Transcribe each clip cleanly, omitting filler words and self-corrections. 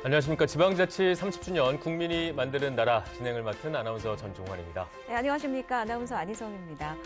안녕하십니까. 지방자치 30주년 국민이 만드는 나라 진행을 맡은 아나운서 전종환입니다. 네, 안녕하십니까. 아나운서 안희성입니다.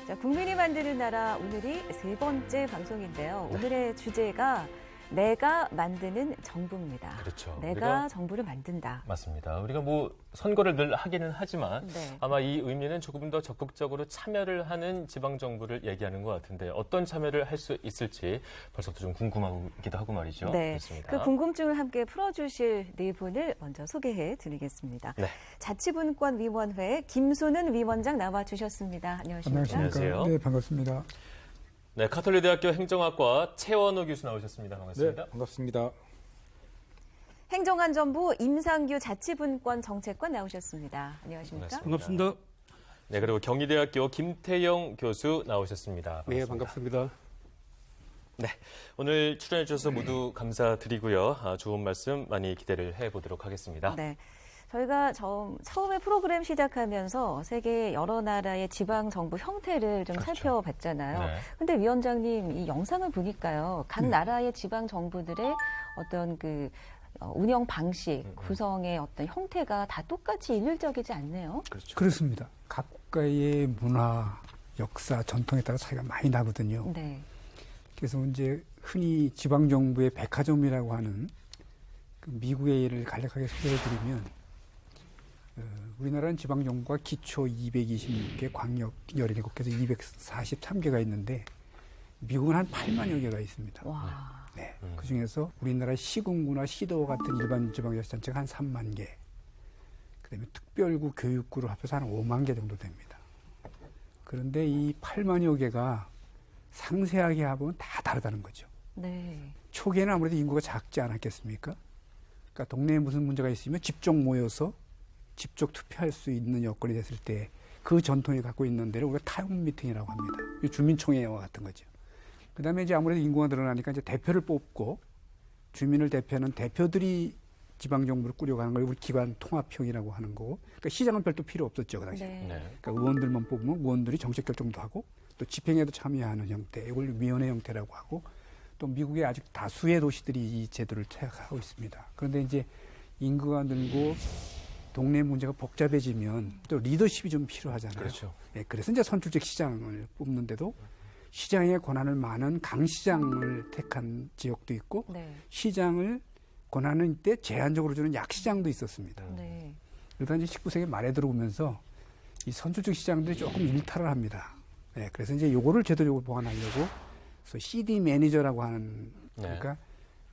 자, 국민이 만드는 나라 오늘이 세 번째 방송인데요. 네. 오늘의 주제가 내가 만드는 정부입니다. 그렇죠. 내가 정부를 만든다. 맞습니다. 우리가 선거를 늘 하기는 하지만 네. 아마 이 의미는 조금 더 적극적으로 참여를 하는 지방정부를 얘기하는 것 같은데 어떤 참여를 할 수 있을지 벌써부터 좀 궁금하기도 하고 말이죠. 네, 그렇습니다. 그 궁금증을 함께 풀어주실 네 분을 먼저 소개해 드리겠습니다. 네. 자치분권위원회 김소는 위원장 나와주셨습니다. 안녕하십니까? 안녕하세요. 네, 반갑습니다. 네, 카톨릭대학교 행정학과 최원호 교수 나오셨습니다. 반갑습니다. 네, 반갑습니다. 행정안전부 임상규 자치분권 정책관 나오셨습니다. 안녕하십니까? 반갑습니다. 네, 그리고 경희대학교 김태영 교수 나오셨습니다. 반갑습니다. 네, 반갑습니다. 네, 오늘 출연해 주셔서 모두 감사드리고요. 좋은 말씀 많이 기대를 해보도록 하겠습니다. 네. 저희가 처음에 프로그램 시작하면서 세계 여러 나라의 지방 정부 형태를 좀 그렇죠. 살펴봤잖아요. 네. 근데 위원장님 이 영상을 보니까요. 각 나라의 지방 정부들의 어떤 운영 방식, 구성의 어떤 형태가 다 똑같이 일률적이지 않네요. 그렇죠. 그렇습니다. 각가의 문화, 역사, 전통에 따라 차이가 많이 나거든요. 네. 그래서 이제 흔히 지방정부의 백화점이라고 하는 미국의 예를 간략하게 소개해드리면 우리나라는 지방정부가 기초 226개, 광역 17개에서 243개가 있는데 미국은 한 8만여 개가 있습니다. 와. 네. 그 중에서 우리나라 시군구나 시도와 같은 일반 지방자치단체가 한 3만 개, 그다음에 특별구, 교육구를 합해서 한 5만 개 정도 됩니다. 그런데 이 8만여 개가 상세하게 해보면 다 다르다는 거죠. 네. 초기에는 아무래도 인구가 작지 않았겠습니까? 그러니까 동네에 무슨 문제가 있으면 직접 모여서 직접 투표할 수 있는 여건이 됐을 때 그 전통이 갖고 있는 데를 우리가 타운 미팅이라고 합니다. 주민총회와 같은 거죠. 그 다음에 이제 아무래도 인구가 늘어나니까 이제 대표를 뽑고 주민을 대표하는 대표들이 지방정부를 꾸려가는 걸 우리 기관 통합형이라고 하는 거고, 그러니까 시장은 별도 필요 없었죠, 그 당시에. 네. 네. 그러니까 의원들만 뽑으면 의원들이 정책 결정도 하고 또 집행에도 참여하는 형태, 이걸 위원회 형태라고 하고, 또 미국의 아직 다수의 도시들이 이 제도를 채택하고 있습니다. 그런데 이제 인구가 늘고 동네 문제가 복잡해지면 또 리더십이 좀 필요하잖아요. 그렇죠. 네, 그래서 이제 선출직 시장을 뽑는데도 시장의 권한을 많은 강시장을 택한 지역도 있고, 네. 시장을 권한을 때 제한적으로 주는 약시장도 있었습니다. 네. 그러다 이제 19세기 말에 들어오면서 이 선출직 시장들이 조금 일탈을 합니다. 네, 그래서 이제 요거를 제도적으로 보완하려고 그래서 CD 매니저라고 하는, 그러니까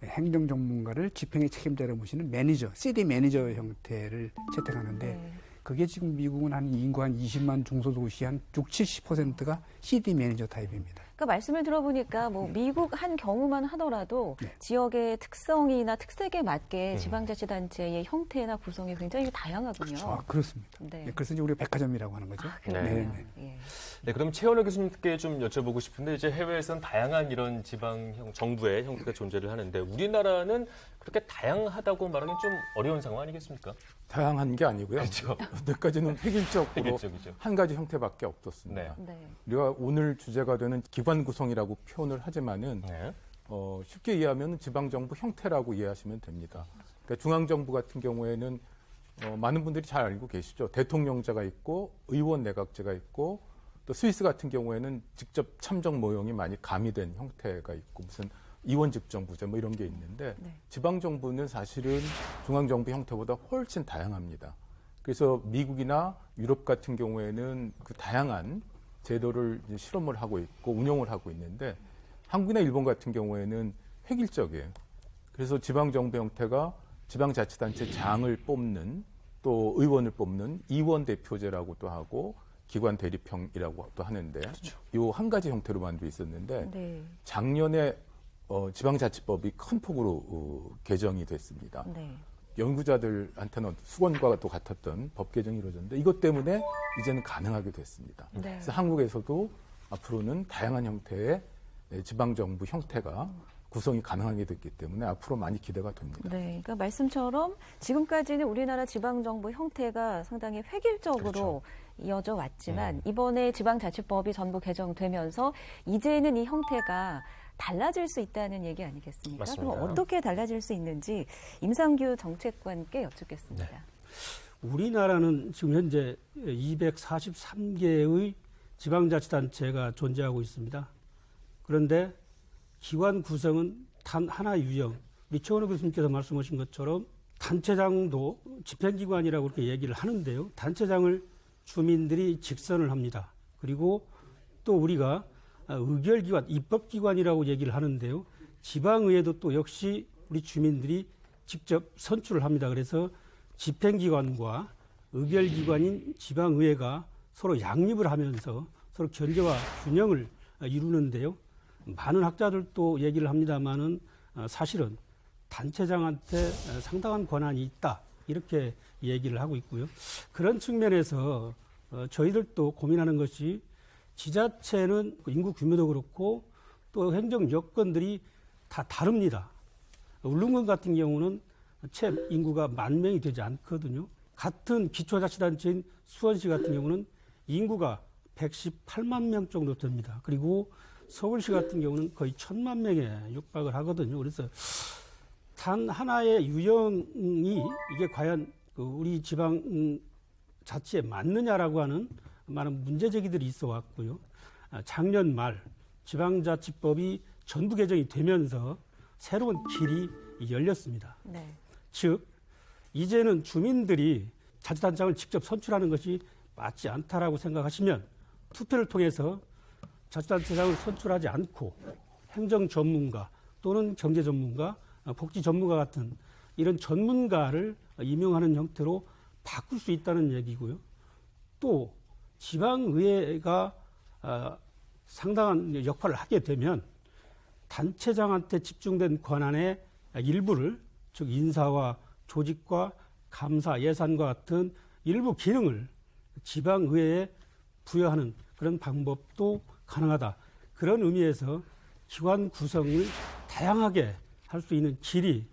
행정 전문가를 집행의 책임자로 모시는 매니저, CD 매니저 형태를 채택하는데, 네. 그게 지금 미국은 한 인구 한 20만 중소도시 한 60, 70%가 CD 매니저 타입입니다. 그러니까 말씀을 들어보니까 미국 한 경우만 하더라도 지역의 특성이나 특색에 맞게 지방자치단체의 형태나 구성이 굉장히 다양하군요. 아, 그렇습니다. 네. 네, 그래서 이제 우리가 백화점이라고 하는 거죠. 그래요. 네. 예. 네, 그럼 최원호 교수님께 좀 여쭤보고 싶은데 이제 해외에서는 다양한 이런 지방 정부의 형태가 존재를 하는데 우리나라는 그렇게 다양하다고 말하기 좀 어려운 상황 아니겠습니까? 다양한 게 아니고요. 그렇죠. 여태까지는 획일적으로 획일적이죠. 한 가지 형태밖에 없었습니다. 네. 네. 우리가 오늘 주제가 되는 기관 구성이라고 표현을 하지만은 네. 쉽게 이해하면 지방정부 형태라고 이해하시면 됩니다. 그러니까 중앙정부 같은 경우에는 많은 분들이 잘 알고 계시죠. 대통령제가 있고 의원 내각제가 있고 또 스위스 같은 경우에는 직접 참정 모형이 많이 가미된 형태가 있고 무슨 이원집정부제 뭐 이런 게 있는데 지방정부는 사실은 중앙정부 형태보다 훨씬 다양합니다. 그래서 미국이나 유럽 같은 경우에는 그 다양한 제도를 이제 실험을 하고 있고 운영을 하고 있는데 한국이나 일본 같은 경우에는 획일적이에요. 그래서 지방정부 형태가 지방자치단체 장을 뽑는 또 의원을 뽑는 이원 대표제라고 또 하고 기관 대립형이라고 또 하는데 이 한 가지 형태로 만들어 있었는데 네. 작년에 지방자치법이 큰 폭으로 개정이 됐습니다. 네. 연구자들한테는 수건과 또 같았던 법 개정이 이루어졌는데 이것 때문에 이제는 가능하게 됐습니다. 네. 그래서 한국에서도 앞으로는 다양한 형태의 지방정부 형태가 구성이 가능하게 됐기 때문에 앞으로 많이 기대가 됩니다. 네, 그러니까 말씀처럼 지금까지는 우리나라 지방정부 형태가 상당히 획일적으로 그렇죠. 이어져 왔지만 이번에 지방자치법이 전부 개정되면서 이제는 이 형태가 달라질 수 있다는 얘기 아니겠습니까? 맞습니다. 그럼 어떻게 달라질 수 있는지 임상규 정책관께 여쭙겠습니다. 네. 우리나라는 지금 현재 243개의 지방자치단체가 존재하고 있습니다. 그런데 기관 구성은 단 하나 유형. 우리 최원호 교수님께서 말씀하신 것처럼 단체장도 집행기관이라고 그렇게 얘기를 하는데요. 단체장을 주민들이 직선을 합니다. 그리고 또 우리가 의결기관, 입법기관이라고 얘기를 하는데요. 지방의회도 또 역시 우리 주민들이 직접 선출을 합니다. 그래서 집행기관과 의결기관인 지방의회가 서로 양립을 하면서 서로 견제와 균형을 이루는데요. 많은 학자들도 얘기를 합니다만은 사실은 단체장한테 상당한 권한이 있다. 이렇게 얘기를 하고 있고요. 그런 측면에서 저희들도 고민하는 것이 지자체는 인구 규모도 그렇고 또 행정 여건들이 다 다릅니다. 울릉군 같은 경우는 채 인구가 10,000명이 되지 않거든요. 같은 기초자치단체인 수원시 같은 경우는 인구가 118만 명 정도 됩니다. 그리고 서울시 같은 경우는 거의 1,000만 명에 육박을 하거든요. 그래서 단 하나의 유형이 이게 과연 우리 지방 자치에 맞느냐라고 하는 많은 문제 제기들이 있어 왔고요. 작년 말 지방자치법이 전부 개정이 되면서 새로운 길이 열렸습니다. 네. 즉 이제는 주민들이 자치단장을 직접 선출하는 것이 맞지 않다라고 생각하시면 투표를 통해서 자치단체장을 선출하지 않고 행정 전문가 또는 경제 전문가, 복지 전문가 같은 이런 전문가를 임용하는 형태로 바꿀 수 있다는 얘기고요. 또 지방의회가 상당한 역할을 하게 되면 단체장한테 집중된 권한의 일부를 즉 인사와 조직과 감사, 예산과 같은 일부 기능을 지방의회에 부여하는 그런 방법도 가능하다. 그런 의미에서 기관 구성을 다양하게 할 수 있는 길이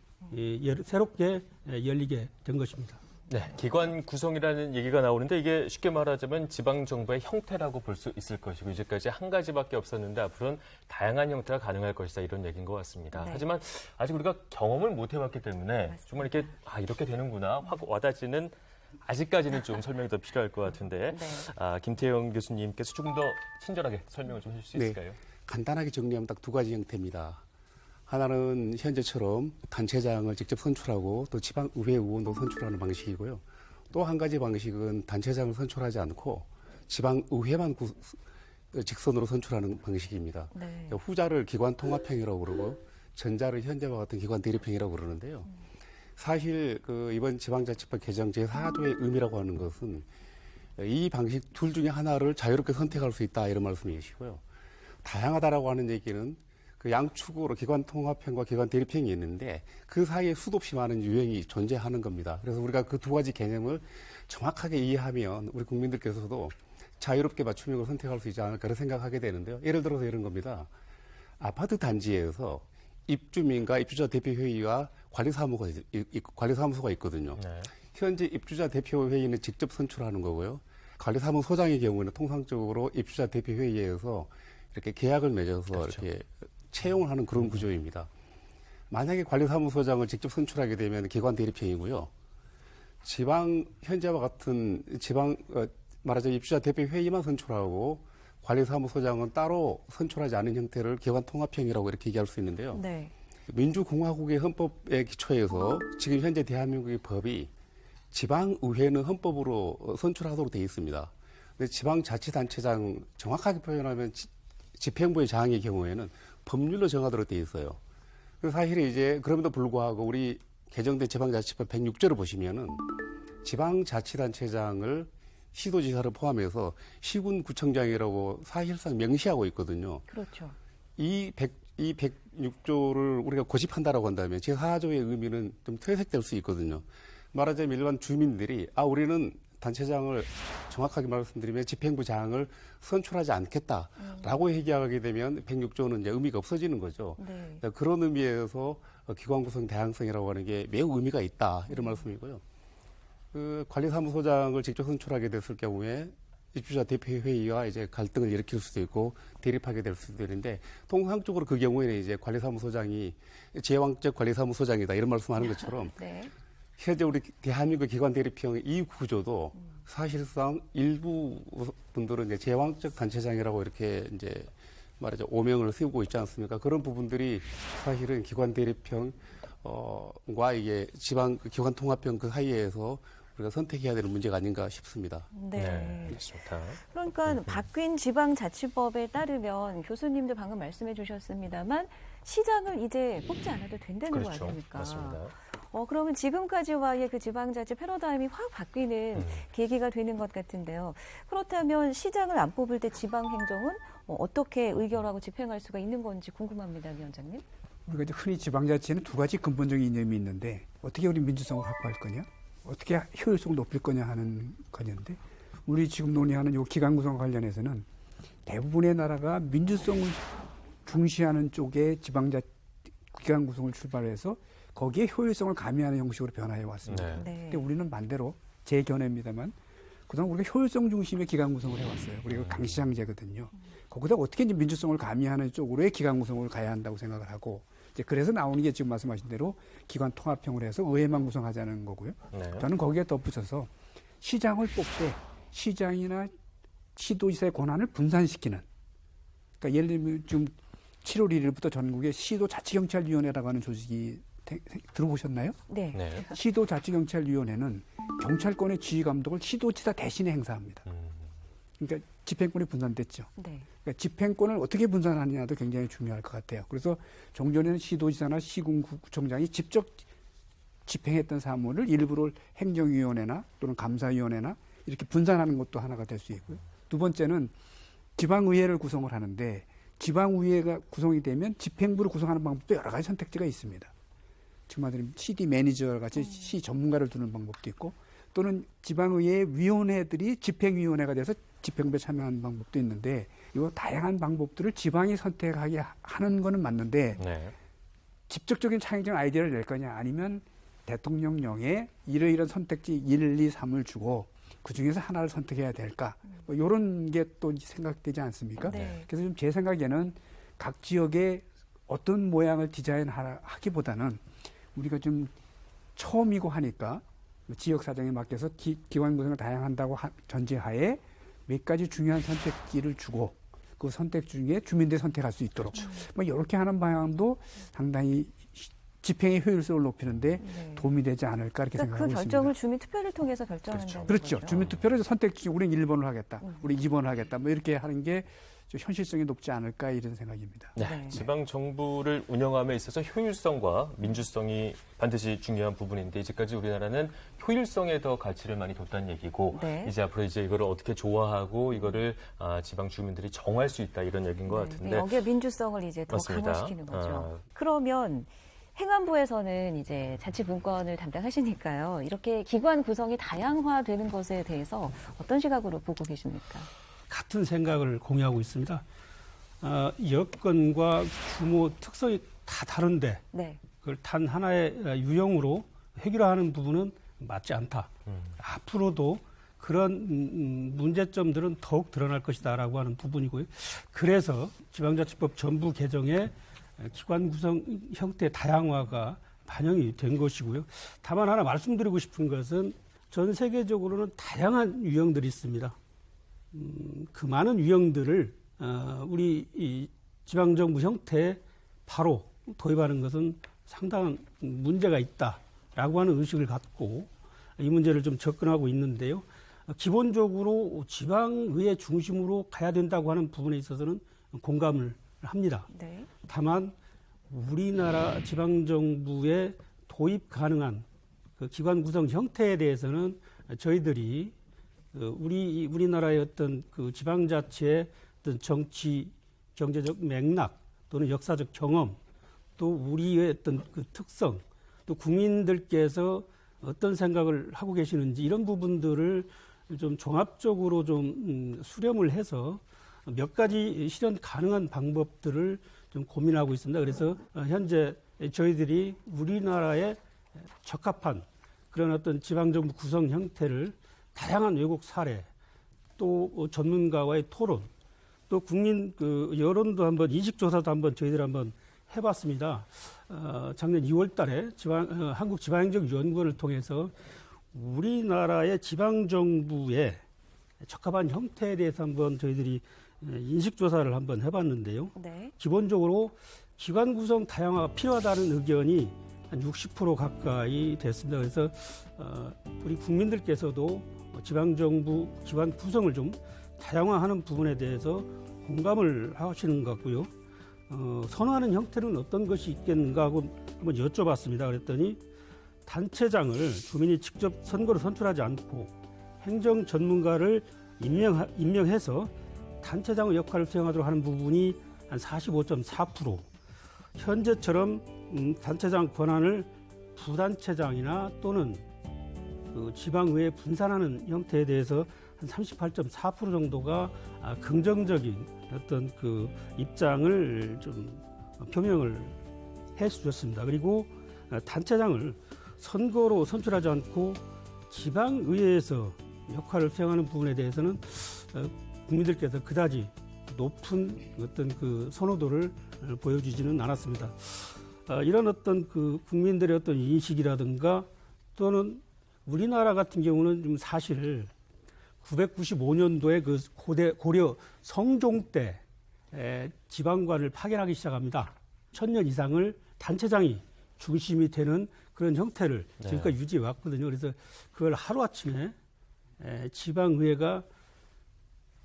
새롭게 열리게 된 것입니다. 네, 기관 구성이라는 얘기가 나오는데 이게 쉽게 말하자면 지방정부의 형태라고 볼 수 있을 것이고 이제까지 한 가지밖에 없었는데 앞으로는 다양한 형태가 가능할 것이다 이런 얘기인 것 같습니다. 네. 하지만 아직 우리가 경험을 못 해봤기 때문에 맞습니다. 정말 이렇게 이렇게 되는구나 확 와닿지는 아직까지는 좀 설명이 더 필요할 것 같은데 네. 김태형 교수님께서 조금 더 친절하게 설명을 좀 해주실 수 네. 있을까요? 간단하게 정리하면 딱 두 가지 형태입니다. 하나는 현재처럼 단체장을 직접 선출하고 또 지방의회 의원도 선출하는 방식이고요. 또 한 가지 방식은 단체장을 선출하지 않고 지방의회만 직선으로 선출하는 방식입니다. 네. 후자를 기관통합형이라고 그러고 전자를 현재와 같은 기관 대립형이라고 그러는데요. 사실 이번 지방자치법 개정 제4조의 의미라고 하는 것은 이 방식 둘 중에 하나를 자유롭게 선택할 수 있다 이런 말씀이시고요. 다양하다라고 하는 얘기는 그 양축으로 기관 통합형과 기관 대립형이 있는데 그 사이에 수도 없이 많은 유형이 존재하는 겁니다. 그래서 우리가 그 두 가지 개념을 정확하게 이해하면 우리 국민들께서도 자유롭게 맞춤형을 선택할 수 있지 않을까를 생각하게 되는데요. 예를 들어서 이런 겁니다. 아파트 단지에서 입주민과 입주자 대표회의와 관리사무소가 있거든요. 네. 현재 입주자 대표회의는 직접 선출하는 거고요. 관리사무소장의 경우에는 통상적으로 입주자 대표회의에서 이렇게 계약을 맺어서 그렇죠. 이렇게 채용을 하는 그런 구조입니다. 만약에 관리사무소장을 직접 선출하게 되면 기관 대립형이고요. 현재와 같은 말하자면 입주자 대표회의만 선출하고 관리사무소장은 따로 선출하지 않은 형태를 기관 통합형이라고 이렇게 얘기할 수 있는데요. 네. 민주공화국의 헌법에 기초해서 지금 현재 대한민국의 법이 지방의회는 헌법으로 선출하도록 되어 있습니다. 근데 지방자치단체장 정확하게 표현하면 집행부의 장의 경우에는 법률로 정하도록 돼 있어요. 그래서 사실은 이제 그럼에도 불구하고 우리 개정된 지방자치법 106조를 보시면은 지방자치단체장을 시도지사를 포함해서 시군구청장이라고 사실상 명시하고 있거든요. 그렇죠. 이 106조를 우리가 고집한다라고 한다면 제4조의 의미는 좀 퇴색될 수 있거든요. 말하자면 일반 주민들이 우리는 단체장을 정확하게 말씀드리면 집행부장을 선출하지 않겠다라고 얘기하게 되면 106조는 이제 의미가 없어지는 거죠. 네. 그런 의미에서 기관 구성 다양성이라고 하는 게 매우 의미가 있다 이런 말씀이고요. 그 관리사무소장을 직접 선출하게 됐을 경우에 입주자 대표회의와 이제 갈등을 일으킬 수도 있고 대립하게 될 수도 있는데 통상적으로 그 경우에는 이제 관리사무소장이 제왕적 관리사무소장이다 이런 말씀하는 것처럼 네. 현재 우리 대한민국 기관 대립형 이 구조도 사실상 일부 분들은 이제 제왕적 단체장이라고 이렇게 이제 말하자 오명을 세우고 있지 않습니까? 그런 부분들이 사실은 기관 대립형 과 이게 지방 기관 통합형 그 사이에서 우리가 선택해야 되는 문제가 아닌가 싶습니다. 네. 좋다. 그러니까 바뀐 지방자치법에 따르면 교수님도 방금 말씀해 주셨습니다만 시장을 이제 뽑지 않아도 된다는 거 그렇죠. 아닙니까? 맞습니다. 그러면 지금까지와의 그 지방자치 패러다임이 확 바뀌는 계기가 되는 것 같은데요. 그렇다면 시장을 안 뽑을 때 지방행정은 어떻게 의결하고 집행할 수가 있는 건지 궁금합니다, 위원장님. 우리가 이제 흔히 지방자치에는 두 가지 근본적인 이념이 있는데 어떻게 우리 민주성을 확보할 거냐, 어떻게 효율성을 높일 거냐 하는 거냐인데 우리 지금 논의하는 이 기관 구성 관련해서는 대부분의 나라가 민주성을 중시하는 쪽에 기관 구성을 출발해서 거기에 효율성을 가미하는 형식으로 변화해 왔습니다. 네. 네. 근데 우리는 반대로 제 견해입니다만 그동안 우리가 효율성 중심의 기관 구성을 해왔어요. 우리가 강시장제거든요. 거기다 어떻게 이제 민주성을 가미하는 쪽으로의 기관 구성을 가야 한다고 생각을 하고 이제 그래서 나오는 게 지금 말씀하신 대로 기관 통합형으로 해서 의회만 구성하자는 거고요. 네. 저는 거기에 덧붙여서 시장을 뽑되 시장이나 시도지사의 권한을 분산시키는 그러니까 예를 들면 지금 7월 1일부터 전국에 시도자치경찰위원회라고 하는 조직이 들어보셨나요? 네. 네. 시도자치경찰위원회는 경찰권의 지휘감독을 시도지사 대신에 행사합니다. 그러니까 집행권이 분산됐죠. 네. 그러니까 집행권을 어떻게 분산하느냐도 굉장히 중요할 것 같아요. 그래서 종전에는 시도지사나 시군구청장이 직접 집행했던 사무를 일부를 행정위원회나 또는 감사위원회나 이렇게 분산하는 것도 하나가 될 수 있고요. 두 번째는 지방의회를 구성을 하는데 지방의회가 구성이 되면 집행부를 구성하는 방법도 여러 가지 선택지가 있습니다. 지금 말하자면 CD 매니저 같이 시 전문가를 두는 방법도 있고 또는 지방의회 위원회들이 집행위원회가 돼서 집행부에 참여하는 방법도 있는데 이 다양한 방법들을 지방이 선택하게 하는 거는 맞는데 네. 직접적인 창의적 아이디어를 낼 거냐 아니면 대통령령에 이러이러한 선택지 1, 2, 3을 주고 그중에서 하나를 선택해야 될까 뭐 이런 게 또 생각되지 않습니까? 네. 그래서 좀 제 생각에는 각 지역에 어떤 모양을 디자인하기보다는 우리가 좀 처음이고 하니까 지역 사정에 맞게서 기관 구성을 다양한다고 전제하에 몇 가지 중요한 선택지를 주고 그 선택 중에 주민들이 선택할 수 있도록 뭐 이렇게 하는 방향도 상당히 집행의 효율성을 높이는데 네. 도움이 되지 않을까 이렇게 그러니까 생각하고 그 결정을 있습니다. 주민 투표를 통해서 결정한다는 그렇죠. 거죠. 주민투표를 선택지 우리는 1번을 하겠다. 우리 2번을 하겠다. 뭐 이렇게 하는 게 좀 현실성이 높지 않을까 이런 생각입니다. 네. 네. 지방 정부를 운영함에 있어서 효율성과 민주성이 반드시 중요한 부분인데 이제까지 우리나라는 효율성에 더 가치를 많이 뒀다는 얘기고 네. 이제 앞으로 이제 이거를 어떻게 조화하고 이거를 지방 주민들이 정할 수 있다 이런 얘기인 것 같은데 네, 여기에 민주성을 이제 더 맞습니다. 강화시키는 거죠. 아. 그러면 행안부에서는 이제 자치분권을 담당하시니까요. 이렇게 기관 구성이 다양화되는 것에 대해서 어떤 시각으로 보고 계십니까? 같은 생각을 공유하고 있습니다. 여건과 규모 특성이 다 다른데 네. 그걸 단 하나의 유형으로 해결하는 부분은 맞지 않다. 앞으로도 그런 문제점들은 더욱 드러날 것이다라고 하는 부분이고요. 그래서 지방자치법 전부 개정에 기관 구성 형태 다양화가 반영이 된 것이고요. 다만 하나 말씀드리고 싶은 것은 전 세계적으로는 다양한 유형들이 있습니다. 그 많은 유형들을 우리 이 지방정부 형태에 바로 도입하는 것은 상당한 문제가 있다라고 하는 의식을 갖고 이 문제를 좀 접근하고 있는데요. 기본적으로 지방의회 중심으로 가야 된다고 하는 부분에 있어서는 공감을 합니다. 네. 다만 우리나라 지방정부에 도입 가능한 그 기관 구성 형태에 대해서는 저희들이 우리나라의 어떤 그 지방자치의 어떤 정치, 경제적 맥락 또는 역사적 경험 또 우리의 어떤 그 특성 또 국민들께서 어떤 생각을 하고 계시는지 이런 부분들을 좀 종합적으로 좀 수렴을 해서 몇 가지 실현 가능한 방법들을 좀 고민하고 있습니다. 그래서 현재 저희들이 우리나라에 적합한 그런 어떤 지방정부 구성 형태를 다양한 외국 사례 또 전문가와의 토론 또 국민 그 여론도 한번 인식조사도 한번 저희들 한번 해봤습니다. 작년 2월달에 한국지방행정연구원을 통해서 우리나라의 지방정부의 적합한 형태에 대해서 한번 저희들이 인식조사를 한번 해봤는데요. 네. 기본적으로 기관 구성 다양화가 필요하다는 의견이 한 60% 가까이 됐습니다. 그래서 우리 국민들께서도 지방정부 기관 구성을 좀 다양화하는 부분에 대해서 공감을 하시는 것 같고요. 선호하는 형태는 어떤 것이 있겠는가 하고 한번 여쭤봤습니다. 그랬더니 단체장을 주민이 직접 선거로 선출하지 않고 행정 전문가를 임명해서 단체장의 역할을 수행하도록 하는 부분이 한 45.4%. 현재처럼 단체장 권한을 부단체장이나 또는 그 지방의회에 분산하는 형태에 대해서 한 38.4% 정도가 긍정적인 어떤 그 입장을 좀 표명을 해 주셨습니다. 그리고 단체장을 선거로 선출하지 않고 지방의회에서 역할을 수행하는 부분에 대해서는 국민들께서 그다지 높은 어떤 그 선호도를 보여주지는 않았습니다. 이런 어떤 그 국민들의 어떤 인식이라든가 또는 우리나라 같은 경우는 좀 사실 995년도에 그 고려 성종 때 지방관을 파견하기 시작합니다. 1000년 이상을 단체장이 중심이 되는 그런 형태를 지금까지 유지해 왔거든요. 그래서 그걸 하루아침에 지방의회가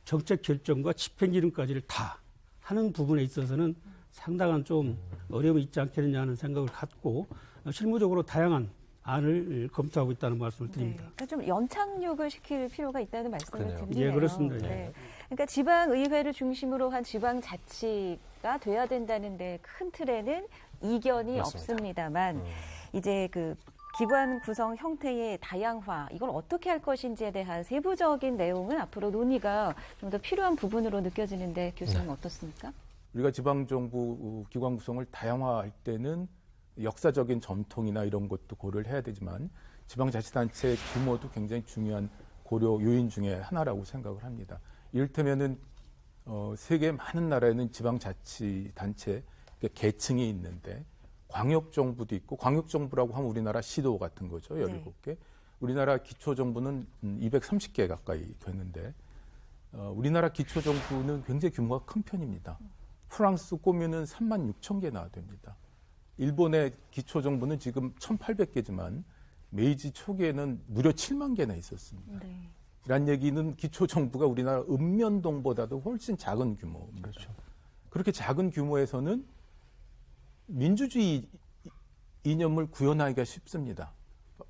정책 결정과 집행기능까지를 다 하는 부분에 있어서는 상당한 좀 어려움이 있지 않겠느냐 하는 생각을 갖고 실무적으로 다양한 안을 검토하고 있다는 말씀을 드립니다. 네, 그러니까 좀 연착륙을 시킬 필요가 있다는 말씀을 그러네요. 드리네요. 예, 그렇습니다. 네. 그러니까 지방의회를 중심으로 한 지방자치가 돼야 된다는데 큰 틀에는 이견이 맞습니다. 없습니다만 이제 그 기관 구성 형태의 다양화 이걸 어떻게 할 것인지에 대한 세부적인 내용은 앞으로 논의가 좀 더 필요한 부분으로 느껴지는데 교수님 어떻습니까? 우리가 지방정부 기관 구성을 다양화할 때는 역사적인 전통이나 이런 것도 고려를 해야 되지만 지방자치단체의 규모도 굉장히 중요한 고려 요인 중에 하나라고 생각을 합니다. 이를테면은 세계 많은 나라에는 지방자치단체 계층이 있는데 광역정부도 있고 광역정부라고 하면 우리나라 시도 같은 거죠. 17개. 우리나라 기초정부는 230개 가까이 되는데 우리나라 기초정부는 굉장히 규모가 큰 편입니다. 프랑스 꼬미는 36,000개나 됩니다. 일본의 기초정부는 지금 1,800개지만 메이지 초기에는 무려 7만 개나 있었습니다. 네. 이란 얘기는 기초정부가 우리나라 읍면동보다도 훨씬 작은 규모입니다. 그렇죠. 그렇게 작은 규모에서는 민주주의 이념을 구현하기가 쉽습니다.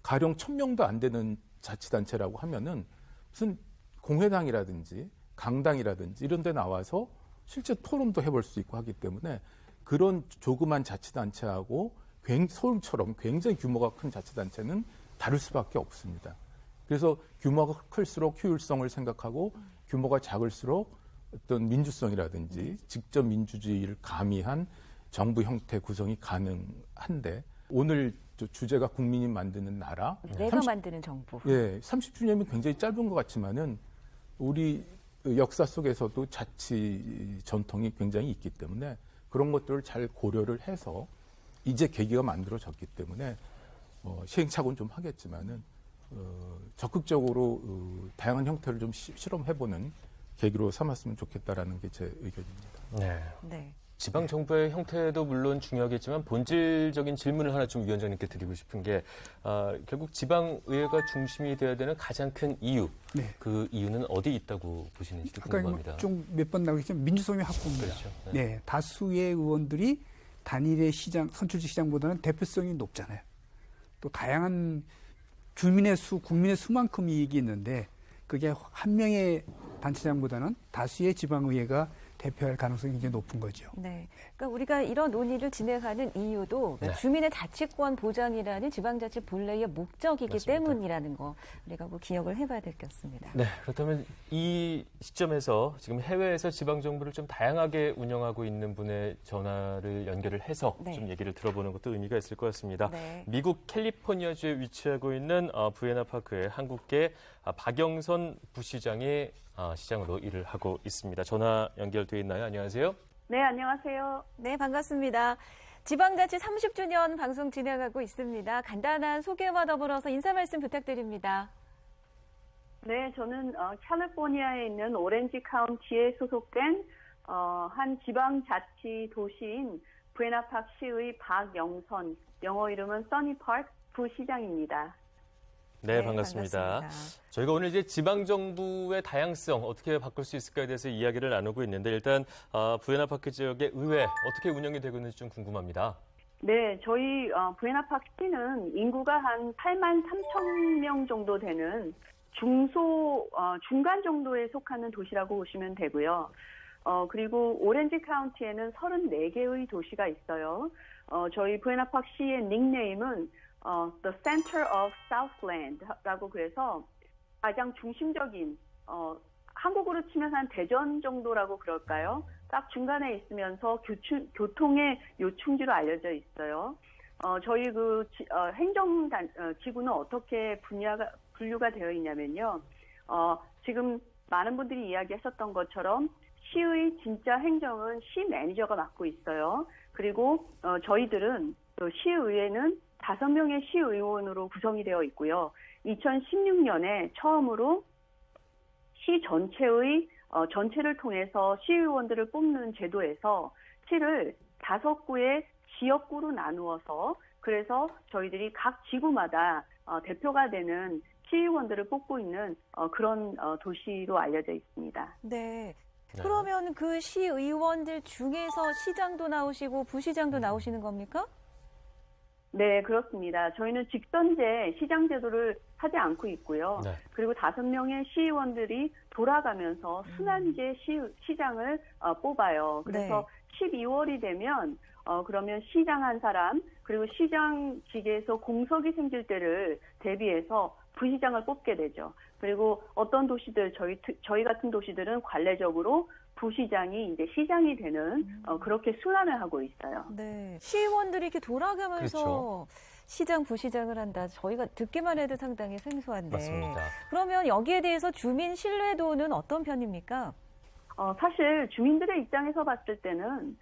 가령 1,000명도 안 되는 자치단체라고 하면은 무슨 공회당이라든지 강당이라든지 이런 데 나와서 실제 토론도 해볼 수 있고 하기 때문에 그런 조그만 자치단체하고 서울처럼 굉장히 규모가 큰 자치단체는 다를 수밖에 없습니다. 그래서 규모가 클수록 효율성을 생각하고 규모가 작을수록 어떤 민주성이라든지 직접 민주주의를 가미한 정부 형태 구성이 가능한데 오늘 주제가 국민이 만드는 나라. 내가 만드는 정부. 예, 30주년이 굉장히 짧은 것 같지만은 우리 역사 속에서도 자치 전통이 굉장히 있기 때문에 그런 것들을 잘 고려를 해서 이제 계기가 만들어졌기 때문에 시행착오는 좀 하겠지만은 적극적으로 다양한 형태를 좀 실험해보는 계기로 삼았으면 좋겠다라는 게 제 의견입니다. 네. 네. 지방 정부의 형태도 물론 중요하겠지만 본질적인 질문을 하나 좀 위원장님께 드리고 싶은 게 결국 지방의회가 중심이 되어야 되는 가장 큰 이유, 네. 그 이유는 어디에 있다고 보시는지도 궁금합니다. 좀 몇 번 나오겠지만 민주성이 확보입니다. 그렇죠. 네, 다수의 의원들이 단일의 시장, 선출직 시장보다는 대표성이 높잖아요. 또 다양한 주민의 수, 국민의 수만큼 이익이 있는데 그게 한 명의 단체장보다는 다수의 지방의회가 대표할 가능성이 굉장히 높은 거죠. 네. 그러니까 우리가 이런 논의를 진행하는 이유도 네. 주민의 자치권 보장이라는 지방자치 본래의 목적이기 맞습니다. 때문이라는 거 우리가 꼭 기억을 해봐야 될 것 같습니다. 네, 그렇다면 이 시점에서 지금 해외에서 지방 정부를 좀 다양하게 운영하고 있는 분의 전화를 연결을 해서 네. 좀 얘기를 들어보는 것도 의미가 있을 것 같습니다. 네. 미국 캘리포니아주에 위치하고 있는 부에나 파크의 한국계 박영선 부시장이 시장으로 일을 하고 있습니다. 전화 연결돼 있나요? 안녕하세요. 네, 안녕하세요. 네, 반갑습니다. 지방자치 30주년 방송 진행하고 있습니다. 간단한 소개와 더불어서 인사 말씀 부탁드립니다. 네, 저는 캘리포니아에 있는 오렌지 카운티에 소속된 한 지방자치 도시인 부에나파크 시의 박영선, 영어 이름은 써니파크 부시장입니다. 네, 반갑습니다. 저희가 오늘 이제 지방정부의 다양성 어떻게 바꿀 수 있을까에 대해서 이야기를 나누고 있는데 일단 부에나파크 지역의 의회 어떻게 운영이 되고 있는지 좀 궁금합니다. 네, 저희 부에나파크 시는 인구가 한 8만 3천 명 정도 되는 중간 정도에 속하는 도시라고 보시면 되고요. 그리고 오렌지 카운티에는 34개의 도시가 있어요. 저희 부에나파크 시의 닉네임은 The Center of Southland라고 그래서 가장 중심적인 한국으로 치면 한 대전 정도라고 그럴까요? 딱 중간에 있으면서 교통의 요충지로 알려져 있어요. 저희 행정 지구는 어떻게 분류가 되어 있냐면요. 지금 많은 분들이 이야기하셨던 것처럼 시의 진짜 행정은 시 매니저가 맡고 있어요. 그리고 저희들은 시의회는 5명의 시의원으로 구성이 되어 있고요. 2016년에 처음으로 시 전체를 통해서 시의원들을 뽑는 제도에서 시를 5구의 지역구로 나누어서 그래서 저희들이 각 지구마다 대표가 되는 시의원들을 뽑고 있는 그런 도시로 알려져 있습니다. 네. 그러면 그 시의원들 중에서 시장도 나오시고 부시장도 나오시는 겁니까? 네, 그렇습니다. 저희는 직선제 시장 제도를 하지 않고 있고요. 네. 그리고 5명의 시의원들이 돌아가면서 순환제 시장을 뽑아요. 그래서 12월이 되면 그러면 시장 한 사람 그리고 시장직에서 공석이 생길 때를 대비해서 부시장을 뽑게 되죠. 그리고 어떤 도시들 저희 같은 도시들은 관례적으로 부시장이 이제 시장이 되는 그렇게 순환을 하고 있어요. 네. 시의원들이 이렇게 돌아가면서 그렇죠. 시장, 부시장을 한다. 저희가 듣기만 해도 상당히 생소한데. 맞습니다. 그러면 여기에 대해서 주민 신뢰도는 어떤 편입니까? 사실 주민들의 입장에서 봤을 때는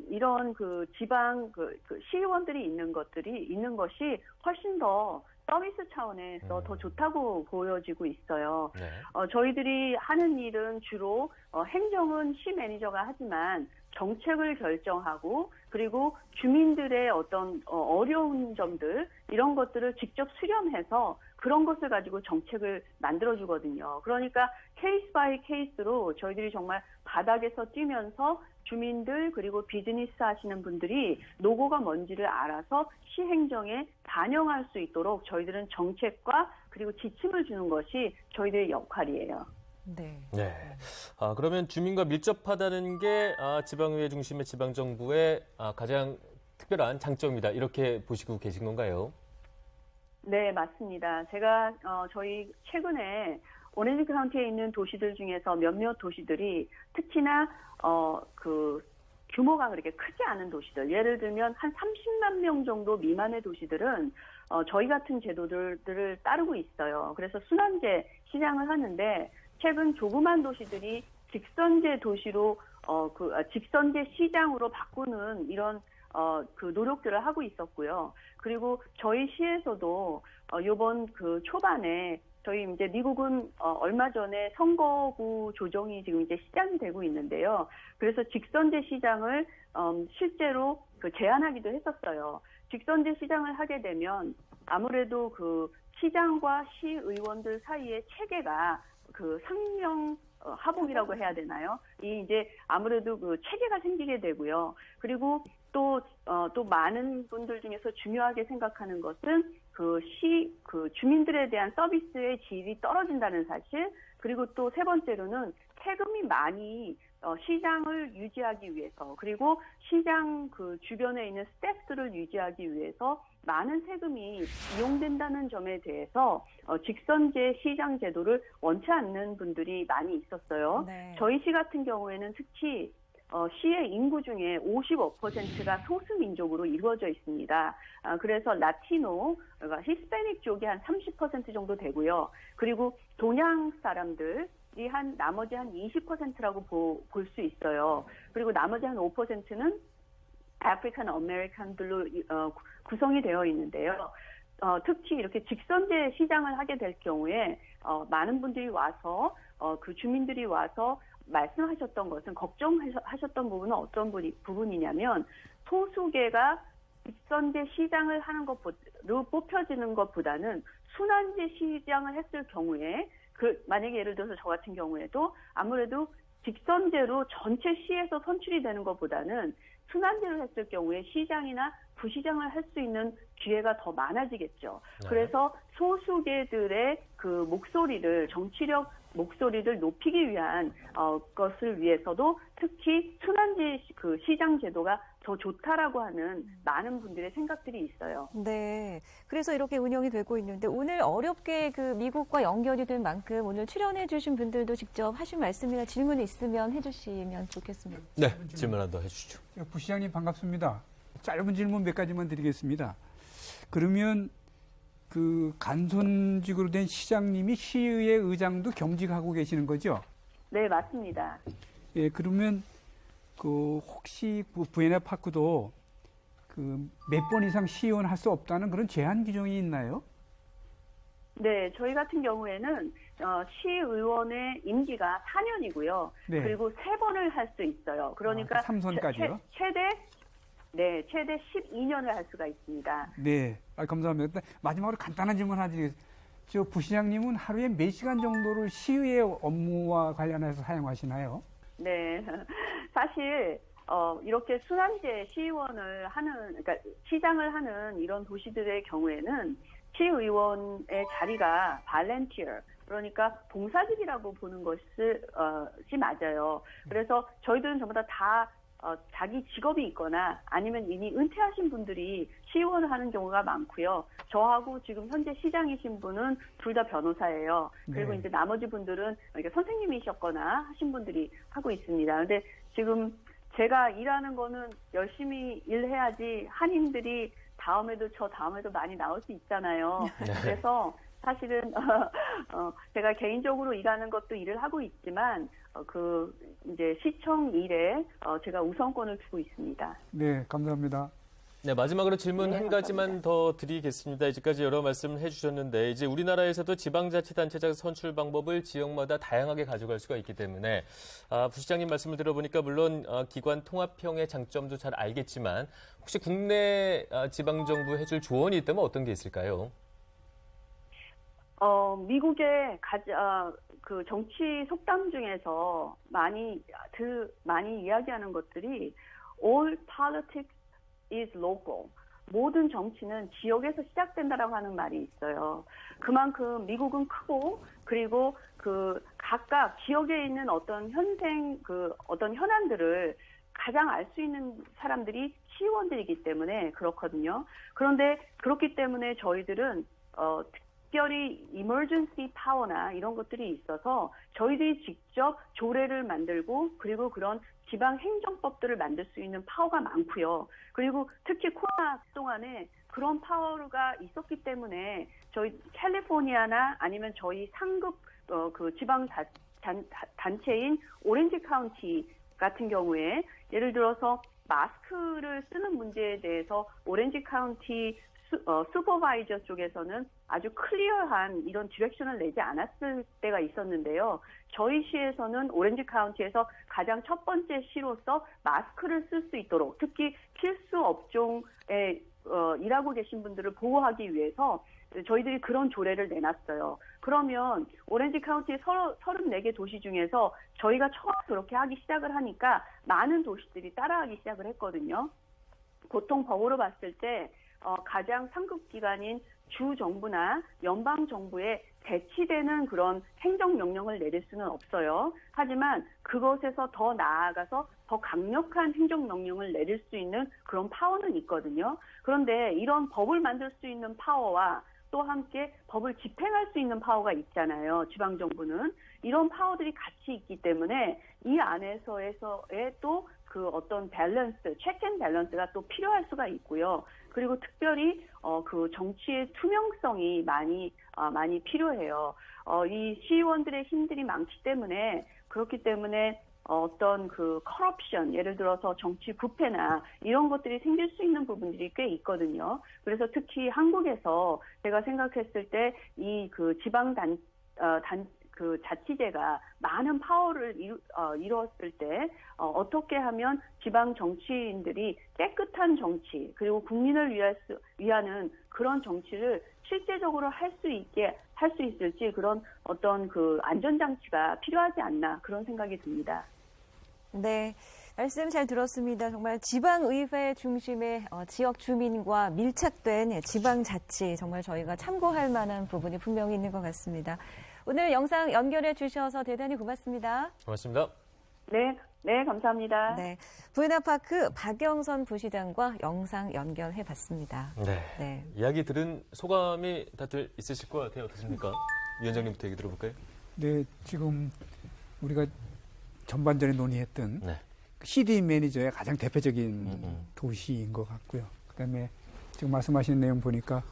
이런 지방 시의원들이 있는 것이 훨씬 더 서비스 차원에서 더 좋다고 보여지고 있어요. 네. 저희들이 하는 일은 주로 행정은 시 매니저가 하지만 정책을 결정하고 그리고 주민들의 어떤 어려운 점들 이런 것들을 직접 수렴해서 그런 것을 가지고 정책을 만들어주거든요. 그러니까 케이스 바이 케이스로 저희들이 정말 바닥에서 뛰면서 주민들 그리고 비즈니스 하시는 분들이 노고가 뭔지를 알아서 시행정에 반영할 수 있도록 저희들은 정책과 그리고 지침을 주는 것이 저희들의 역할이에요. 네. 네. 그러면 주민과 밀접하다는 게 지방의회 중심의 지방정부의 가장 특별한 장점이다. 이렇게 보시고 계신 건가요? 네, 맞습니다. 제가 저희 최근에 오렌지 카운티에 있는 도시들 중에서 몇몇 도시들이 특히나 규모가 그렇게 크지 않은 도시들, 예를 들면 한 30만 명 정도 미만의 도시들은 저희 같은 제도들을 따르고 있어요. 그래서 순환제 시장을 하는데 최근 조그만 도시들이 직선제 도시로 직선제 시장으로 바꾸는 이런 노력들을 하고 있었고요. 그리고 저희 시에서도 이번 초반에 저희 이제 미국은 얼마 전에 선거구 조정이 지금 이제 시작이 되고 있는데요. 그래서 직선제 시장을 실제로 제한하기도 했었어요. 직선제 시장을 하게 되면 아무래도 그 시장과 시의원들 사이의 체계가 그 상명 하복이라고 해야 되나요? 이 이제 아무래도 그 체계가 생기게 되고요. 그리고 또 많은 분들 중에서 중요하게 생각하는 것은 그 주민들에 대한 서비스의 질이 떨어진다는 사실, 그리고 또 세 번째로는 세금이 많이 시장을 유지하기 위해서, 그리고 시장 그 주변에 있는 스태프들을 유지하기 위해서 많은 세금이 이용된다는 점에 대해서 직선제 시장 제도를 원치 않는 분들이 많이 있었어요. 네. 저희 시 같은 경우에는 특히 시의 인구 중에 55%가 소수 민족으로 이루어져 있습니다. 그래서 라티노, 그러니까 히스패닉 쪽이 한 30% 정도 되고요. 그리고 동양 사람들이 나머지 한 20%라고 볼 수 있어요. 그리고 나머지 한 5%는 아프리칸 아메리칸들로 구성이 되어 있는데요. 특히 이렇게 직선제 시장을 하게 될 경우에 많은 분들이 와서 그 주민들이 와서 말씀하셨던 것은, 걱정하셨던 부분은 어떤 부분이냐면, 소수계가 직선제 시장을 하는 것으로 뽑혀지는 것보다는 순환제 시장을 했을 경우에, 만약에 예를 들어서 저 같은 경우에도 아무래도 직선제로 전체 시에서 선출이 되는 것보다는 순환제를 했을 경우에 시장이나 부시장을 할 수 있는 기회가 더 많아지겠죠. 네. 그래서 소수계들의 그 목소리를, 정치력 목소리를 높이기 위한 것을 위해서도 특히 순환제 그 시장 제도가 더 좋다라고 하는 많은 분들의 생각들이 있어요. 네. 그래서 이렇게 운영이 되고 있는데, 오늘 어렵게 그 미국과 연결이 된 만큼 오늘 출연해 주신 분들도 직접 하신 말씀이나 질문이 있으면 해주시면 좋겠습니다. 네, 질문 하나 더 해주시죠. 부시장님 반갑습니다. 짧은 질문 몇 가지만 드리겠습니다. 그러면 그 간선직으로 된 시장님이 시의회 의장도 겸직하고 계시는 거죠? 네, 맞습니다. 예, 그러면 그 혹시 그 부에나 파크도 그 몇 번 이상 시의원 할 수 없다는 그런 제한 규정이 있나요? 네, 저희 같은 경우에는 시의원의 임기가 4년이고요. 네. 그리고 3번을 할 수 있어요. 그러니까 3선까지요? 최대 12년을 할 수가 있습니다. 네, 감사합니다. 마지막으로 간단한 질문 하나 드리겠습니다. 저 부시장님은 하루에 몇 시간 정도를 시의회 업무와 관련해서 사용하시나요? 네, 사실 이렇게 순환제 시의원을 하는, 그러니까 시장을 하는 이런 도시들의 경우에는 시의원의 자리가 발렌티어, 그러니까 봉사직이라고 보는 것이 맞아요. 그래서 저희들은 전부 다 자기 직업이 있거나 아니면 이미 은퇴하신 분들이 시의원을 하는 경우가 많고요. 저하고 지금 현재 시장이신 분은 둘 다 변호사예요. 그리고 네. 이제 나머지 분들은 선생님이셨거나 하신 분들이 하고 있습니다. 근데 지금 제가 일하는 거는 열심히 일해야지 한인들이 다음에도 많이 나올 수 있잖아요. 그래서 사실은 제가 개인적으로 일하는 것도 일을 하고 있지만 이제 시청 일에 제가 우선권을 두고 있습니다. 네, 감사합니다. 네, 마지막으로 질문 네, 한 가지만 감사합니다. 더 드리겠습니다. 이제까지 여러 말씀을 해주셨는데, 이제 우리나라에서도 지방자치단체장 선출 방법을 지역마다 다양하게 가져갈 수가 있기 때문에, 부시장님 말씀을 들어보니까 물론 기관 통합형의 장점도 잘 알겠지만, 혹시 국내 지방정부 해줄 조언이 있다면 어떤 게 있을까요? 미국의 그 정치 속담 중에서 많이 이야기하는 것들이 all politics is local. 모든 정치는 지역에서 시작된다라고 하는 말이 있어요. 그만큼 미국은 크고, 그리고 각각 지역에 있는 어떤 어떤 현안들을 가장 알 수 있는 사람들이 시의원들이기 때문에 그렇거든요. 그런데 그렇기 때문에 저희들은 특별히 emergency 파워나 이런 것들이 있어서 저희들이 직접 조례를 만들고, 그리고 그런 지방 행정법들을 만들 수 있는 파워가 많고요. 그리고 특히 코로나 동안에 그런 파워가 있었기 때문에 저희 캘리포니아나 아니면 저희 상급 그 지방 단체인 오렌지 카운티 같은 경우에 예를 들어서 마스크를 쓰는 문제에 대해서 오렌지 카운티 슈퍼바이저 쪽에서는 아주 클리어한 이런 디렉션을 내지 않았을 때가 있었는데요. 저희 시에서는 오렌지 카운티에서 가장 첫 번째 시로서 마스크를 쓸 수 있도록, 특히 필수 업종에 일하고 계신 분들을 보호하기 위해서 저희들이 그런 조례를 내놨어요. 그러면 오렌지 카운티 34개 도시 중에서 저희가 처음 그렇게 하기 시작을 하니까 많은 도시들이 따라하기 시작을 했거든요. 보통 법으로 봤을 때 가장 상급기관인 주 정부나 연방 정부에 대치되는 그런 행정명령을 내릴 수는 없어요. 하지만 그것에서 더 나아가서 더 강력한 행정명령을 내릴 수 있는 그런 파워는 있거든요. 그런데 이런 법을 만들 수 있는 파워와 또 함께 법을 집행할 수 있는 파워가 있잖아요. 지방정부는. 이런 파워들이 같이 있기 때문에 이 안에서의 또 그 어떤 밸런스, 체크 앤 밸런스가 또 필요할 수가 있고요. 그리고 특별히 그 정치의 투명성이 많이 필요해요. 이 시의원들의 힘들이 많기 때문에, 그렇기 때문에 어떤 그 커럽션, 예를 들어서 정치 부패나 이런 것들이 생길 수 있는 부분들이 꽤 있거든요. 그래서 특히 한국에서 제가 생각했을 때 이 그 지방 그 자치제가 많은 파워를 이루었을 때 어떻게 하면 지방 정치인들이 깨끗한 정치, 그리고 국민을 위하는 그런 정치를 실제적으로 할 수 있을지, 그런 어떤 그 안전장치가 필요하지 않나, 그런 생각이 듭니다. 네, 말씀 잘 들었습니다. 정말 지방의회 중심의 지역 주민과 밀착된 지방자치, 정말 저희가 참고할 만한 부분이 분명히 있는 것 같습니다. 오늘 영상 연결해 주셔서 대단히 고맙습니다. 고맙습니다. 네, 감사합니다. 네, 부에나파크 박영선 부시장과 영상 연결해 봤습니다. 네. 네. 이야기 들은 소감이 다들 있으실 것 같아요. 어떻습니까? 위원장님부터 얘기 들어볼까요? 네, 지금 우리가 전반전에 논의했던 네. CD 매니저의 가장 대표적인 도시인 것 같고요. 그다음에 지금 말씀하신 내용 보니까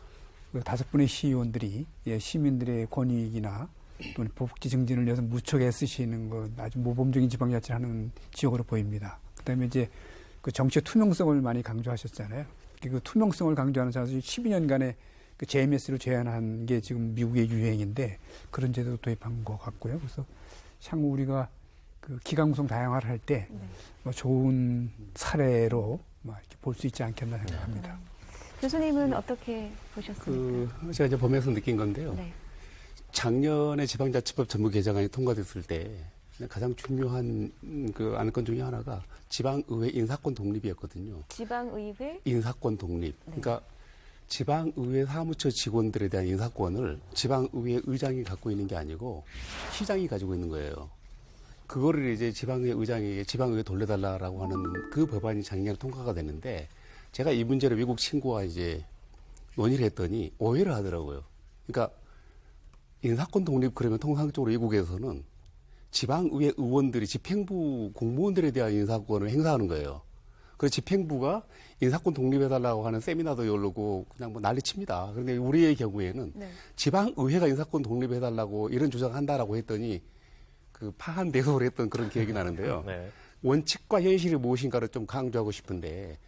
그 5분의 시의원들이 시민들의 권익이나 또는 복지 증진을 위해서 무척 애쓰시는 것, 아주 모범적인 지방자치를 하는 지역으로 보입니다. 그다음에 이제 그 정치의 투명성을 많이 강조하셨잖아요. 그 투명성을 강조하는 사실 12년간의 그 JMS를 제한한 게 지금 미국의 유행인데 그런 제도도 도입한 것 같고요. 그래서 향후 우리가 그 기강 구성 다양화를 할 때 좋은 사례로 이렇게 볼 수 있지 않겠나 생각합니다. 교수님은 어떻게 보셨습니까? 제가 이제 보면서 느낀 건데요. 네. 작년에 지방자치법 전부 개정안이 통과됐을 때 가장 중요한 그 안건 중에 하나가 지방의회 인사권 독립이었거든요. 지방의회 인사권 독립. 그러니까 지방의회 사무처 직원들에 대한 인사권을 지방의회 의장이 갖고 있는 게 아니고 시장이 가지고 있는 거예요. 그거를 이제 지방의회 의장에게 지방의회 돌려달라라고 하는 그 법안이 작년에 통과가 됐는데 제가 이 문제를 외국 친구와 이제 논의를 했더니 오해를 하더라고요. 그러니까 인사권 독립 그러면 통상적으로 외국에서는 지방의회 의원들이 집행부 공무원들에 대한 인사권을 행사하는 거예요. 그래서 집행부가 인사권 독립해달라고 하는 세미나도 열고 그냥 뭐 난리칩니다. 그런데 우리의 경우에는 지방의회가 인사권 독립해달라고 이런 주장한다라고 했더니 그 파한대소를 했던 그런 기억이 나는데요. 네. 원칙과 현실이 무엇인가를 좀 강조하고 싶은데